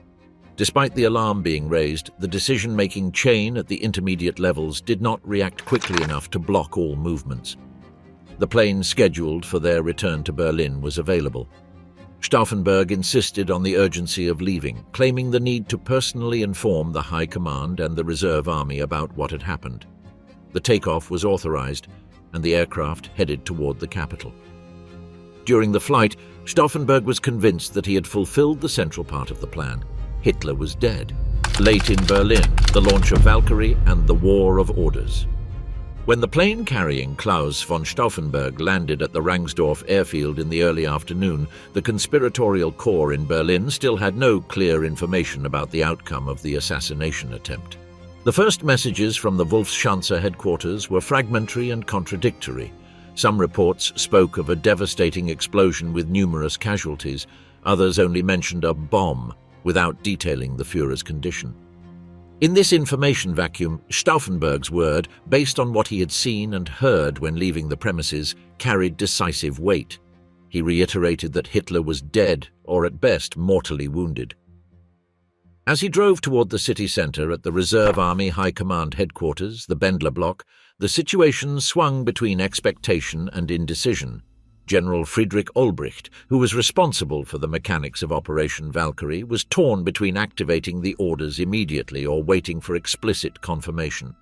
Despite the alarm being raised, the decision-making chain at the intermediate levels did not react quickly enough to block all movements. The plane scheduled for their return to Berlin was available. Stauffenberg insisted on the urgency of leaving, claiming the need to personally inform the High Command and the Reserve Army about what had happened. The takeoff was authorized, and the aircraft headed toward the capital. During the flight, Stauffenberg was convinced that he had fulfilled the central part of the plan. Hitler was dead. Late in Berlin, the launch of Valkyrie and the War of Orders. When the plane carrying Klaus von Stauffenberg landed at the Rangsdorf airfield in the early afternoon, the conspiratorial corps in Berlin still had no clear information about the outcome of the assassination attempt. The first messages from the Wolfschanze headquarters were fragmentary and contradictory. Some reports spoke of a devastating explosion with numerous casualties. Others only mentioned a bomb, without detailing the Führer's condition. In this information vacuum, Stauffenberg's word, based on what he had seen and heard when leaving the premises, carried decisive weight. He reiterated that Hitler was dead, or at best mortally wounded. As he drove toward the city center at the Reserve Army High Command headquarters, the Bendler block, the situation swung between expectation and indecision. General Friedrich Olbricht, who was responsible for the mechanics of Operation Valkyrie, was torn between activating the orders immediately or waiting for explicit confirmation.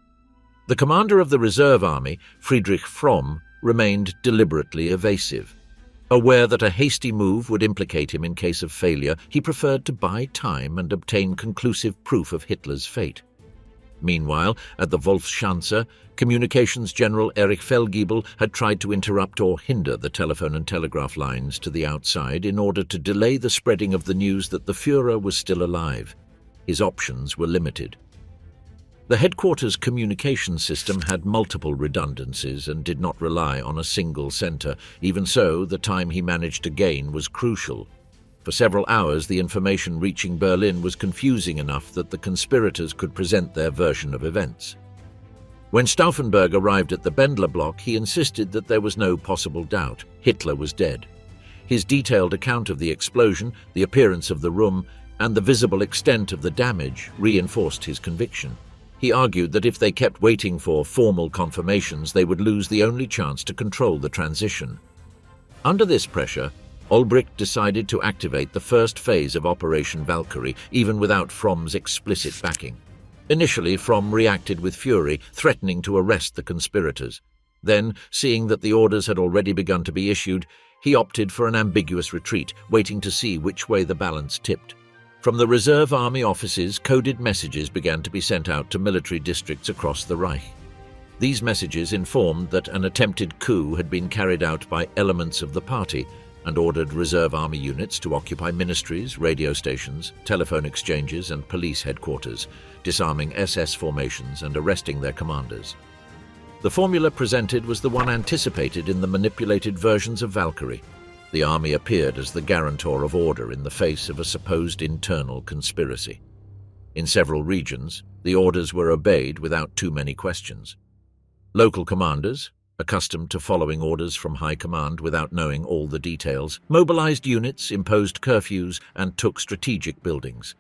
The commander of the Reserve Army, Friedrich Fromm, remained deliberately evasive. Aware that a hasty move would implicate him in case of failure, he preferred to buy time and obtain conclusive proof of Hitler's fate. Meanwhile, at the Wolfschanze, Communications General Erich Feldgiebel had tried to interrupt or hinder the telephone and telegraph lines to the outside in order to delay the spreading of the news that the Führer was still alive. His options were limited. The headquarters communication system had multiple redundancies and did not rely on a single center. Even so, the time he managed to gain was crucial. For several hours, the information reaching Berlin was confusing enough that the conspirators could present their version of events. When Stauffenberg arrived at the Bendler block, he insisted that there was no possible doubt. Hitler was dead. His detailed account of the explosion, the appearance of the room, and the visible extent of the damage reinforced his conviction. He argued that if they kept waiting for formal confirmations, they would lose the only chance to control the transition. Under this pressure, Olbricht decided to activate the first phase of Operation Valkyrie, even without Fromm's explicit backing. Initially, Fromm reacted with fury, threatening to arrest the conspirators. Then, seeing that the orders had already begun to be issued, he opted for an ambiguous retreat, waiting to see which way the balance tipped. From the Reserve Army offices, coded messages began to be sent out to military districts across the Reich. These messages informed that an attempted coup had been carried out by elements of the party, and ordered reserve army units to occupy ministries, radio stations, telephone exchanges, and police headquarters, disarming SS formations and arresting their commanders. The formula presented was the one anticipated in the manipulated versions of Valkyrie. The army appeared as the guarantor of order in the face of a supposed internal conspiracy. In several regions, the orders were obeyed without too many questions. Local commanders, accustomed to following orders from high command without knowing all the details, mobilized units, imposed curfews, and took strategic buildings.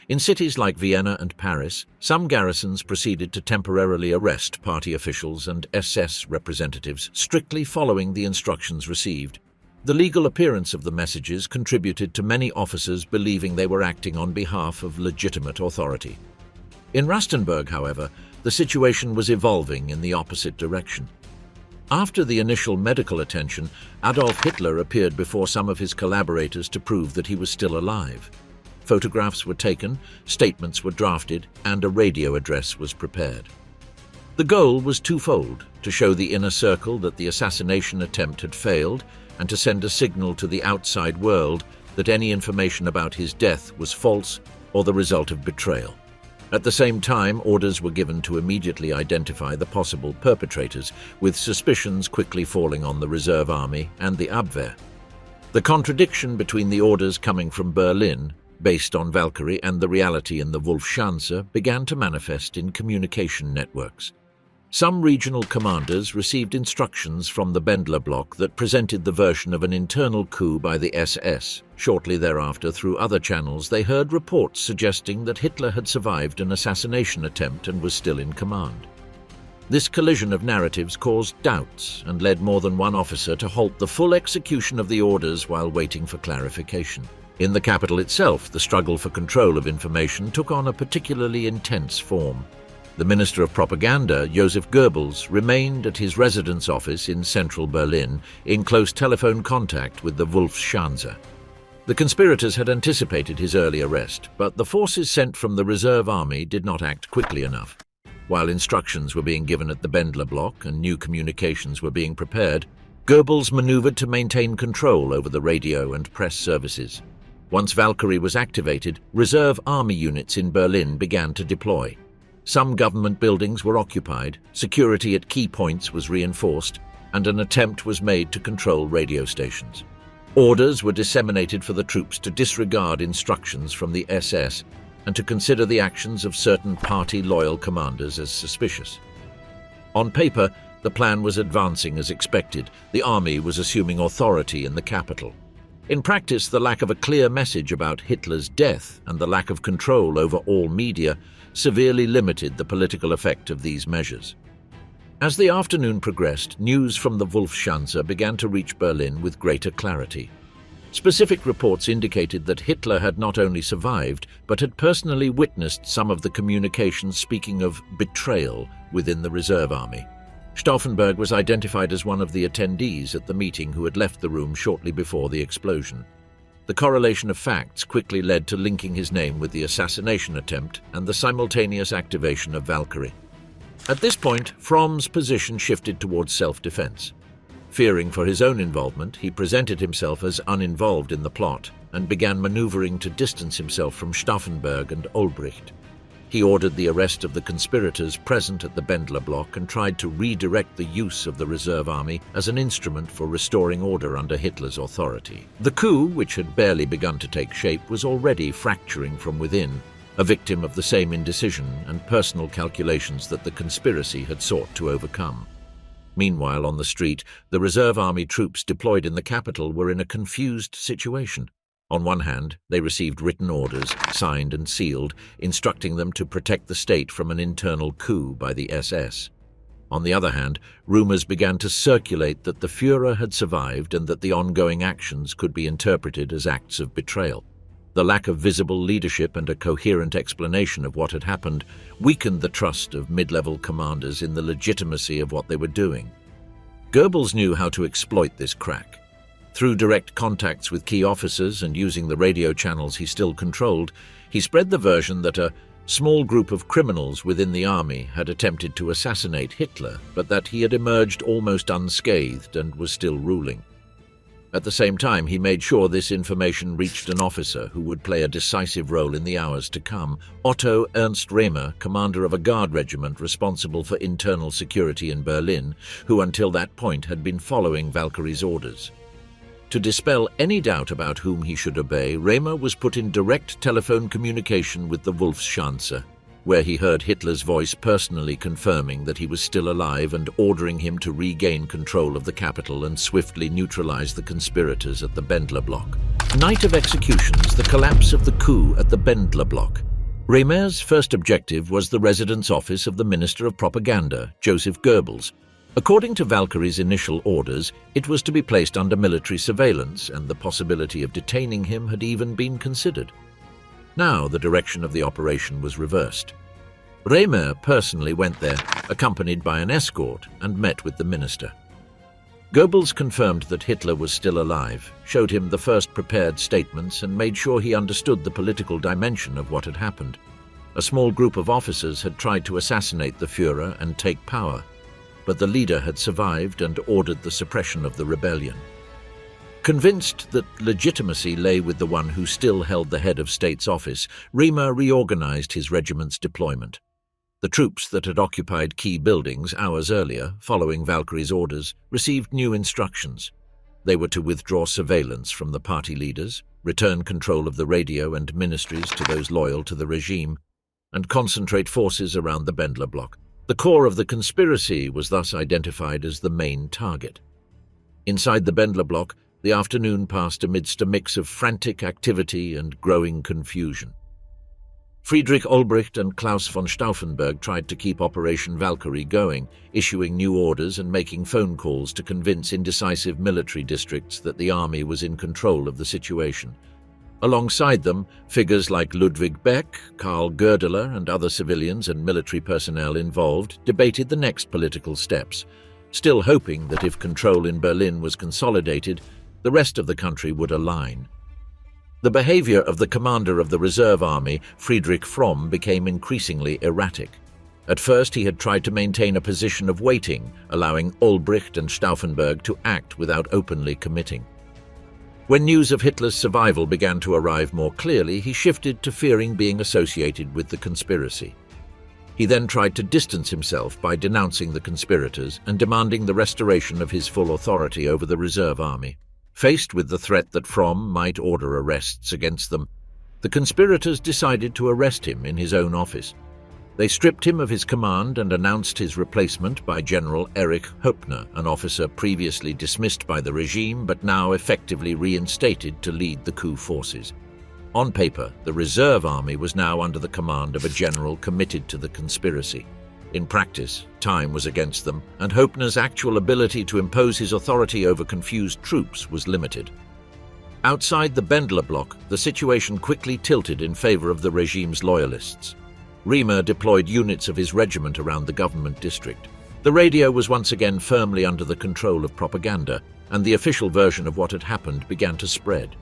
In cities like Vienna and Paris, some garrisons proceeded to temporarily arrest party officials and SS representatives, strictly following the instructions received. The legal appearance of the messages contributed to many officers believing they were acting on behalf of legitimate authority. In Rastenburg, however, the situation was evolving in the opposite direction. After the initial medical attention, Adolf Hitler appeared before some of his collaborators to prove that he was still alive. Photographs were taken, statements were drafted, and a radio address was prepared. The goal was twofold: to show the inner circle that the assassination attempt had failed, and to send a signal to the outside world that any information about his death was false or the result of betrayal. At the same time, orders were given to immediately identify the possible perpetrators, with suspicions quickly falling on the reserve army and the Abwehr. The contradiction between the orders coming from Berlin, based on Valkyrie, and the reality in the Wolfschanze began to manifest in communication networks. Some regional commanders received instructions from the Bendler bloc that presented the version of an internal coup by the SS. Shortly thereafter, through other channels, they heard reports suggesting that Hitler had survived an assassination attempt and was still in command. This collision of narratives caused doubts and led more than one officer to halt the full execution of the orders while waiting for clarification. In the capital itself, the struggle for control of information took on a particularly intense form. The Minister of Propaganda, Joseph Goebbels, remained at his residence office in central Berlin in close telephone contact with the Wolfschanze. The conspirators had anticipated his early arrest, but the forces sent from the reserve army did not act quickly enough. While instructions were being given at the Bendler bloc and new communications were being prepared, Goebbels maneuvered to maintain control over the radio and press services. Once Valkyrie was activated, reserve army units in Berlin began to deploy. Some government buildings were occupied, security at key points was reinforced, and an attempt was made to control radio stations. Orders were disseminated for the troops to disregard instructions from the SS and to consider the actions of certain party-loyal commanders as suspicious. On paper, the plan was advancing as expected. The army was assuming authority in the capital. In practice, the lack of a clear message about Hitler's death and the lack of control over all media severely limited the political effect of these measures. As the afternoon progressed, news from the Wolfschanze began to reach Berlin with greater clarity. Specific reports indicated that Hitler had not only survived, but had personally witnessed some of the communications speaking of betrayal within the reserve army. Stauffenberg was identified as one of the attendees at the meeting who had left the room shortly before the explosion. The correlation of facts quickly led to linking his name with the assassination attempt and the simultaneous activation of Valkyrie. At this point, Fromm's position shifted towards self-defense. Fearing for his own involvement, he presented himself as uninvolved in the plot and began maneuvering to distance himself from Stauffenberg and Olbricht. He ordered the arrest of the conspirators present at the Bendler bloc and tried to redirect the use of the reserve army as an instrument for restoring order under Hitler's authority. The coup, which had barely begun to take shape, was already fracturing from within, a victim of the same indecision and personal calculations that the conspiracy had sought to overcome. Meanwhile, on the street, the reserve army troops deployed in the capital were in a confused situation. On one hand, they received written orders, signed and sealed, instructing them to protect the state from an internal coup by the SS. On the other hand, rumors began to circulate that the Führer had survived and that the ongoing actions could be interpreted as acts of betrayal. The lack of visible leadership and a coherent explanation of what had happened weakened the trust of mid-level commanders in the legitimacy of what they were doing. Goebbels knew how to exploit this crack. Through direct contacts with key officers and using the radio channels he still controlled, he spread the version that a small group of criminals within the army had attempted to assassinate Hitler, but that he had emerged almost unscathed and was still ruling. At the same time, he made sure this information reached an officer who would play a decisive role in the hours to come, Otto Ernst Remer, commander of a guard regiment responsible for internal security in Berlin, who until that point had been following Valkyrie's orders. To dispel any doubt about whom he should obey, Remer was put in direct telephone communication with the Wolfschanze, where he heard Hitler's voice personally confirming that he was still alive and ordering him to regain control of the capital and swiftly neutralize the conspirators at the Bendler block. Night of executions, the collapse of the coup at the Bendler block. Remer's first objective was the residence office of the Minister of Propaganda, Joseph Goebbels. According to Valkyrie's initial orders, it was to be placed under military surveillance, and the possibility of detaining him had even been considered. Now the direction of the operation was reversed. Remer personally went there, accompanied by an escort, and met with the minister. Goebbels confirmed that Hitler was still alive, showed him the first prepared statements, and made sure he understood the political dimension of what had happened. A small group of officers had tried to assassinate the Führer and take power, but the leader had survived and ordered the suppression of the rebellion. Convinced that legitimacy lay with the one who still held the head of state's office, Remer reorganized his regiment's deployment. The troops that had occupied key buildings hours earlier, following Valkyrie's orders, received new instructions. They were to withdraw surveillance from the party leaders, return control of the radio and ministries to those loyal to the regime, and concentrate forces around the Bendler block. The core of the conspiracy was thus identified as the main target. Inside the Bendler block, the afternoon passed amidst a mix of frantic activity and growing confusion. Friedrich Olbricht and Klaus von Stauffenberg tried to keep Operation Valkyrie going, issuing new orders and making phone calls to convince indecisive military districts that the army was in control of the situation. Alongside them, figures like Ludwig Beck, Karl Goerdeler, and other civilians and military personnel involved debated the next political steps, still hoping that if control in Berlin was consolidated, the rest of the country would align. The behavior of the commander of the reserve army, Friedrich Fromm, became increasingly erratic. At first, he had tried to maintain a position of waiting, allowing Olbricht and Stauffenberg to act without openly committing. When news of Hitler's survival began to arrive more clearly, he shifted to fearing being associated with the conspiracy. He then tried to distance himself by denouncing the conspirators and demanding the restoration of his full authority over the reserve army. Faced with the threat that Fromm might order arrests against them, the conspirators decided to arrest him in his own office. They stripped him of his command and announced his replacement by General Erich Höppner, an officer previously dismissed by the regime but now effectively reinstated to lead the coup forces. On paper, the reserve army was now under the command of a general committed to the conspiracy. In practice, time was against them, and Höppner's actual ability to impose his authority over confused troops was limited. Outside the Bendler block, the situation quickly tilted in favor of the regime's loyalists. Remer deployed units of his regiment around the government district. The radio was once again firmly under the control of propaganda, and the official version of what had happened began to spread.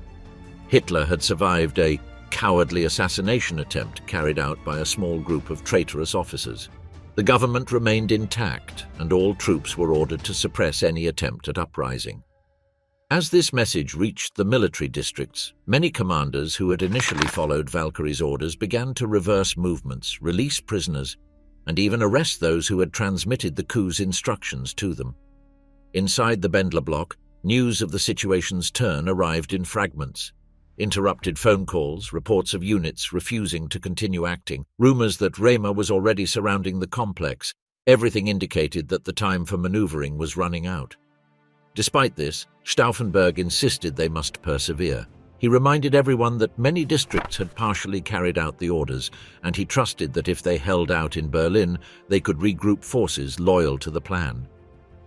Hitler had survived a cowardly assassination attempt carried out by a small group of traitorous officers. The government remained intact, and all troops were ordered to suppress any attempt at uprising. As this message reached the military districts, many commanders who had initially followed Valkyrie's orders began to reverse movements, release prisoners, and even arrest those who had transmitted the coup's instructions to them. Inside the Bendler block, news of the situation's turn arrived in fragments. Interrupted phone calls, reports of units refusing to continue acting, rumors that Remer was already surrounding the complex. Everything indicated that the time for maneuvering was running out. Despite this, Stauffenberg insisted they must persevere. He reminded everyone that many districts had partially carried out the orders, and he trusted that if they held out in Berlin, they could regroup forces loyal to the plan.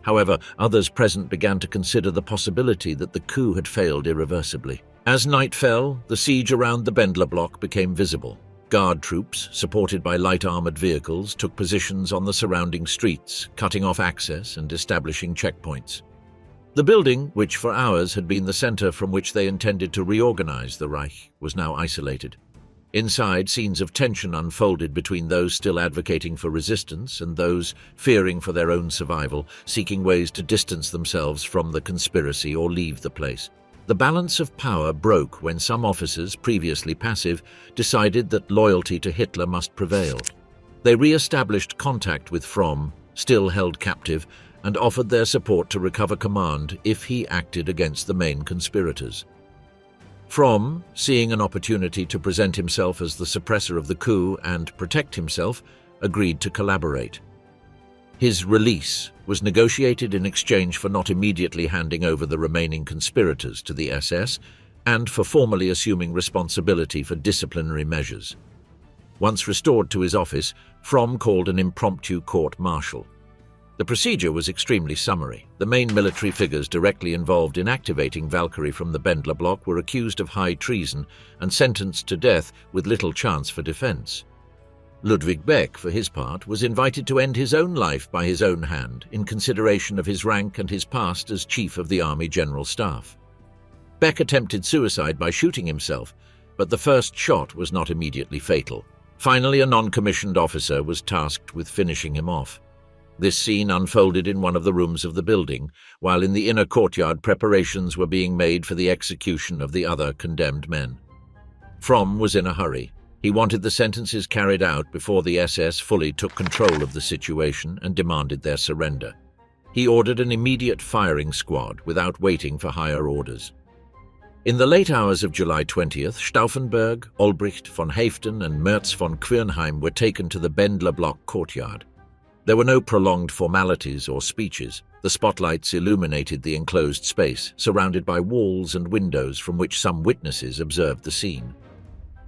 However, others present began to consider the possibility that the coup had failed irreversibly. As night fell, the siege around the Bendler block became visible. Guard troops, supported by light armored vehicles, took positions on the surrounding streets, cutting off access and establishing checkpoints. The building, which for hours had been the center from which they intended to reorganize the Reich, was now isolated. Inside, scenes of tension unfolded between those still advocating for resistance and those fearing for their own survival, seeking ways to distance themselves from the conspiracy or leave the place. The balance of power broke when some officers, previously passive, decided that loyalty to Hitler must prevail. They re-established contact with Fromm, still held captive, and offered their support to recover command if he acted against the main conspirators. Fromm, seeing an opportunity to present himself as the suppressor of the coup and protect himself, agreed to collaborate. His release was negotiated in exchange for not immediately handing over the remaining conspirators to the SS and for formally assuming responsibility for disciplinary measures. Once restored to his office, Fromm called an impromptu court-martial. The procedure was extremely summary. The main military figures directly involved in activating Valkyrie from the Bendler bloc were accused of high treason and sentenced to death with little chance for defense. Ludwig Beck, for his part, was invited to end his own life by his own hand in consideration of his rank and his past as Chief of the Army General Staff. Beck attempted suicide by shooting himself, but the first shot was not immediately fatal. Finally, a non-commissioned officer was tasked with finishing him off. This scene unfolded in one of the rooms of the building, while in the inner courtyard preparations were being made for the execution of the other condemned men. Fromm was in a hurry. He wanted the sentences carried out before the SS fully took control of the situation and demanded their surrender. He ordered an immediate firing squad without waiting for higher orders. In the late hours of July 20th, Stauffenberg, Olbricht, von Haeften and Merz von Quirnheim were taken to the Bendler block courtyard. There were no prolonged formalities or speeches. The spotlights illuminated the enclosed space, surrounded by walls and windows from which some witnesses observed the scene.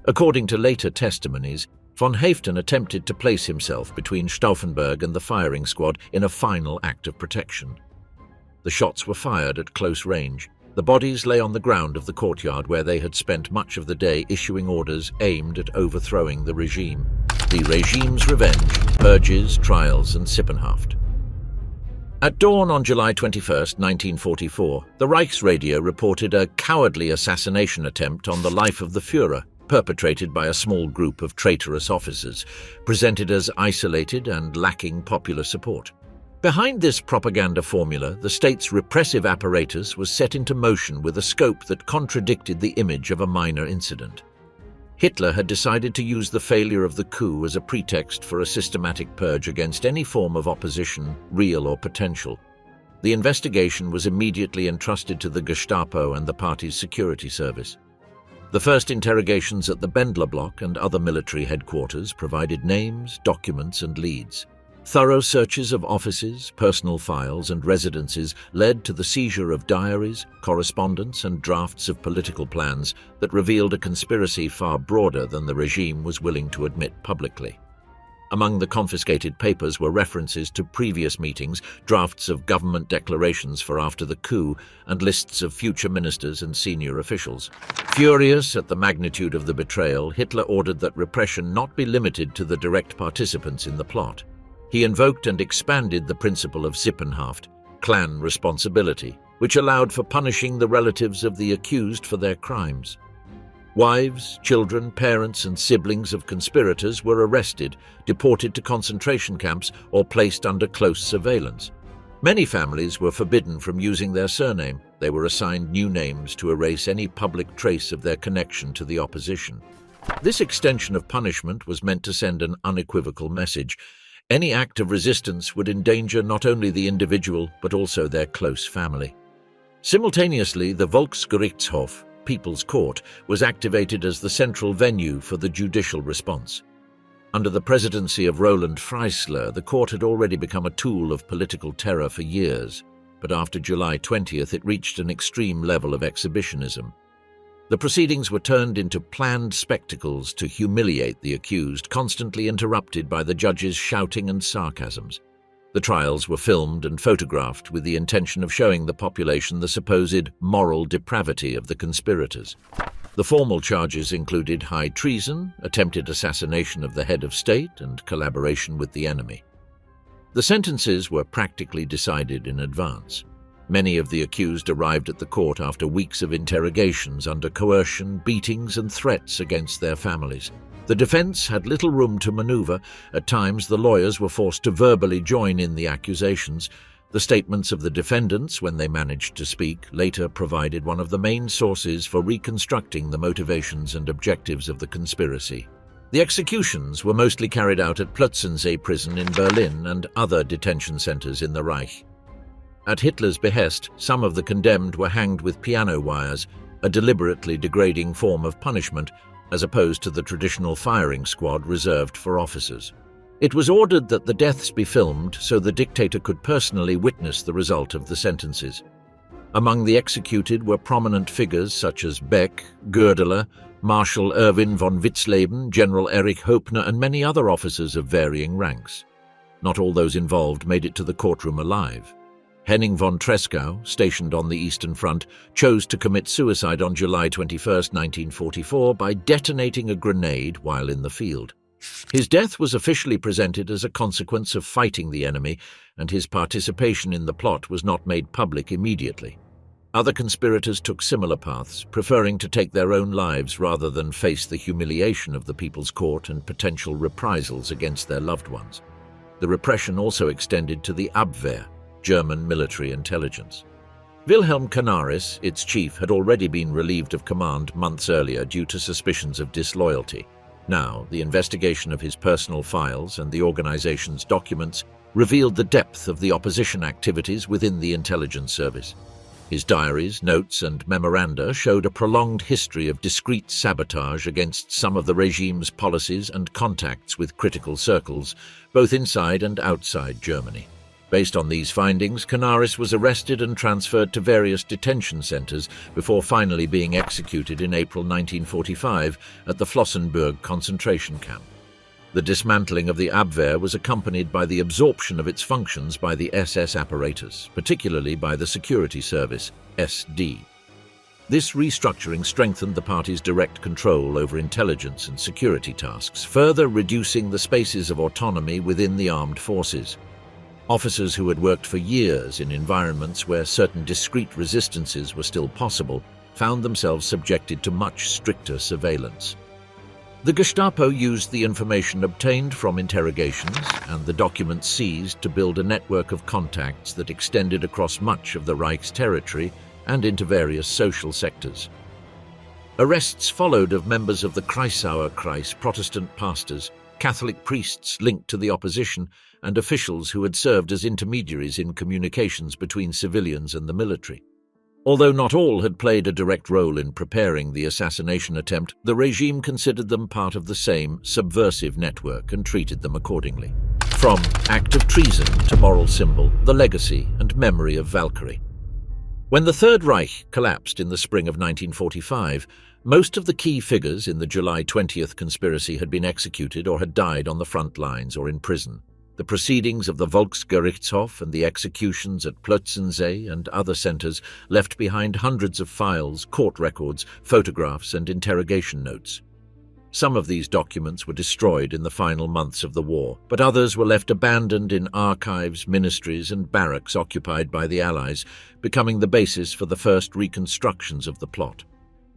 According to later testimonies, von Haeften attempted to place himself between Stauffenberg and the firing squad in a final act of protection. The shots were fired at close range. The bodies lay on the ground of the courtyard where they had spent much of the day issuing orders aimed at overthrowing the regime. The regime's revenge, purges, trials, and Sippenhaft. At dawn on July 21, 1944, the Reichsradio reported a cowardly assassination attempt on the life of the Führer, perpetrated by a small group of traitorous officers, presented as isolated and lacking popular support. Behind this propaganda formula, the state's repressive apparatus was set into motion with a scope that contradicted the image of a minor incident. Hitler had decided to use the failure of the coup as a pretext for a systematic purge against any form of opposition, real or potential. The investigation was immediately entrusted to the Gestapo and the party's security service. The first interrogations at the Bendler block and other military headquarters provided names, documents, and leads. Thorough searches of offices, personal files, and residences led to the seizure of diaries, correspondence, and drafts of political plans that revealed a conspiracy far broader than the regime was willing to admit publicly. Among the confiscated papers were references to previous meetings, drafts of government declarations for after the coup, and lists of future ministers and senior officials. Furious at the magnitude of the betrayal, Hitler ordered that repression not be limited to the direct participants in the plot. He invoked and expanded the principle of Sippenhaft, clan responsibility, which allowed for punishing the relatives of the accused for their crimes. Wives, children, parents, and siblings of conspirators were arrested, deported to concentration camps, or placed under close surveillance. Many families were forbidden from using their surname. They were assigned new names to erase any public trace of their connection to the opposition. This extension of punishment was meant to send an unequivocal message. Any act of resistance would endanger not only the individual but also their close family. Simultaneously, the Volksgerichtshof, People's Court, was activated as the central venue for the judicial response. Under the presidency of Roland Freisler, the court had already become a tool of political terror for years, but after July 20th it reached an extreme level of exhibitionism. The proceedings were turned into planned spectacles to humiliate the accused, constantly interrupted by the judges' shouting and sarcasms. The trials were filmed and photographed with the intention of showing the population the supposed moral depravity of the conspirators. The formal charges included high treason, attempted assassination of the head of state, and collaboration with the enemy. The sentences were practically decided in advance. Many of the accused arrived at the court after weeks of interrogations under coercion, beatings, and threats against their families. The defense had little room to maneuver. At times, the lawyers were forced to verbally join in the accusations. The statements of the defendants, when they managed to speak, later provided one of the main sources for reconstructing the motivations and objectives of the conspiracy. The executions were mostly carried out at Plötzensee prison in Berlin and other detention centers in the Reich. At Hitler's behest, some of the condemned were hanged with piano wires, a deliberately degrading form of punishment, as opposed to the traditional firing squad reserved for officers. It was ordered that the deaths be filmed so the dictator could personally witness the result of the sentences. Among the executed were prominent figures such as Beck, Goerdeler, Marshal Erwin von Witzleben, General Erich Hoepner, and many other officers of varying ranks. Not all those involved made it to the courtroom alive. Henning von Tresckow, stationed on the Eastern Front, chose to commit suicide on July 21, 1944, by detonating a grenade while in the field. His death was officially presented as a consequence of fighting the enemy, and his participation in the plot was not made public immediately. Other conspirators took similar paths, preferring to take their own lives rather than face the humiliation of the People's Court and potential reprisals against their loved ones. The repression also extended to the Abwehr, German military intelligence. Wilhelm Canaris, its chief, had already been relieved of command months earlier due to suspicions of disloyalty. Now, the investigation of his personal files and the organization's documents revealed the depth of the opposition activities within the intelligence service. His diaries, notes, and memoranda showed a prolonged history of discreet sabotage against some of the regime's policies and contacts with critical circles, both inside and outside Germany. Based on these findings, Canaris was arrested and transferred to various detention centers before finally being executed in April 1945 at the Flossenbürg concentration camp. The dismantling of the Abwehr was accompanied by the absorption of its functions by the SS apparatus, particularly by the Security Service, SD. This restructuring strengthened the party's direct control over intelligence and security tasks, further reducing the spaces of autonomy within the armed forces. Officers who had worked for years in environments where certain discrete resistances were still possible found themselves subjected to much stricter surveillance. The Gestapo used the information obtained from interrogations and the documents seized to build a network of contacts that extended across much of the Reich's territory and into various social sectors. Arrests followed of members of the Kreisauer Kreis, Protestant pastors, Catholic priests linked to the opposition, and officials who had served as intermediaries in communications between civilians and the military. Although not all had played a direct role in preparing the assassination attempt, the regime considered them part of the same subversive network and treated them accordingly. From act of treason to moral symbol, the legacy and memory of Valkyrie. When the Third Reich collapsed in the spring of 1945, most of the key figures in the July 20th conspiracy had been executed or had died on the front lines or in prison. The proceedings of the Volksgerichtshof and the executions at Plötzensee and other centers left behind hundreds of files, court records, photographs, and interrogation notes. Some of these documents were destroyed in the final months of the war, but others were left abandoned in archives, ministries, and barracks occupied by the Allies, becoming the basis for the first reconstructions of the plot.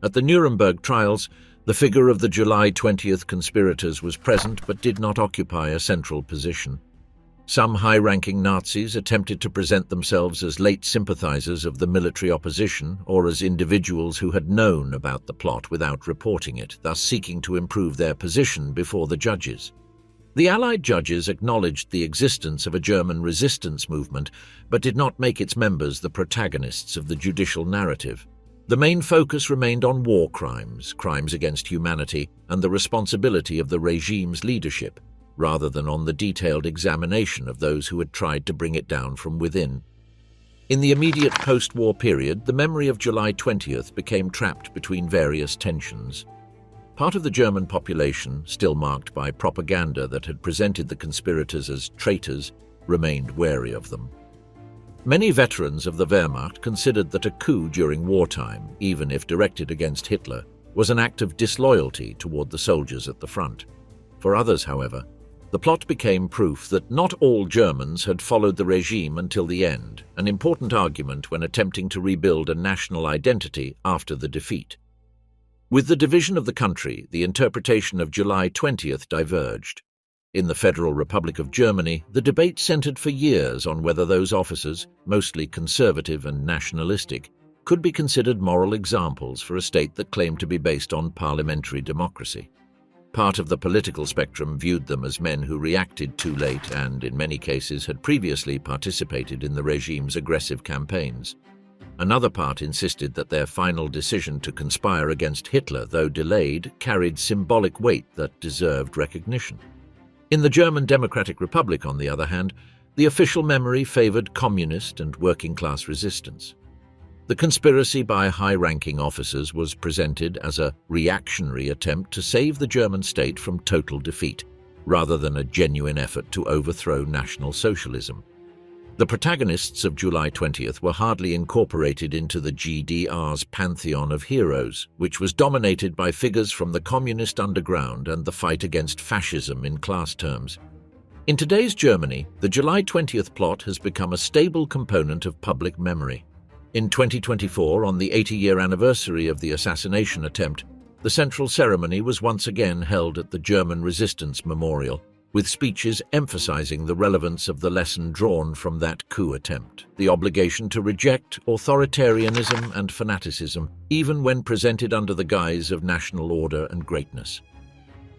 At the Nuremberg trials, the figure of the July 20th conspirators was present but did not occupy a central position. Some high-ranking Nazis attempted to present themselves as late sympathizers of the military opposition or as individuals who had known about the plot without reporting it, thus seeking to improve their position before the judges. The Allied judges acknowledged the existence of a German resistance movement but did not make its members the protagonists of the judicial narrative. The main focus remained on war crimes, crimes against humanity, and the responsibility of the regime's leadership, rather than on the detailed examination of those who had tried to bring it down from within. In the immediate post-war period, the memory of July 20th became trapped between various tensions. Part of the German population, still marked by propaganda that had presented the conspirators as traitors, remained wary of them. Many veterans of the Wehrmacht considered that a coup during wartime, even if directed against Hitler, was an act of disloyalty toward the soldiers at the front. For others, however, The plot became proof that not all Germans had followed the regime until the end, an important argument when attempting to rebuild a national identity after the defeat. With the division of the country, the interpretation of July 20th diverged. In the Federal Republic of Germany, the debate centered for years on whether those officers, mostly conservative and nationalistic, could be considered moral examples for a state that claimed to be based on parliamentary democracy. Part of the political spectrum viewed them as men who reacted too late and, in many cases, had previously participated in the regime's aggressive campaigns. Another part insisted that their final decision to conspire against Hitler, though delayed, carried symbolic weight that deserved recognition. In the German Democratic Republic, on the other hand, the official memory favored communist and working-class resistance. The conspiracy by high-ranking officers was presented as a reactionary attempt to save the German state from total defeat, rather than a genuine effort to overthrow National Socialism. The protagonists of July 20th were hardly incorporated into the GDR's pantheon of heroes, which was dominated by figures from the communist underground and the fight against fascism in class terms. In today's Germany, the July 20th plot has become a stable component of public memory. In 2024, on the 80-year anniversary of the assassination attempt, the central ceremony was once again held at the German Resistance Memorial, with speeches emphasizing the relevance of the lesson drawn from that coup attempt, the obligation to reject authoritarianism and fanaticism, even when presented under the guise of national order and greatness.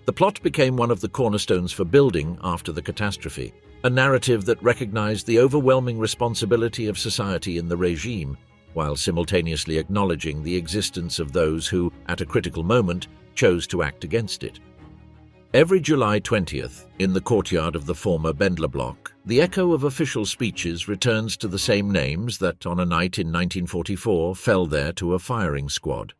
The plot became one of the cornerstones for building after the catastrophe, a narrative that recognized the overwhelming responsibility of society in the regime, while simultaneously acknowledging the existence of those who, at a critical moment, chose to act against it. Every July 20th, in the courtyard of the former Bendler block, the echo of official speeches returns to the same names that, on a night in 1944, fell there to a firing squad.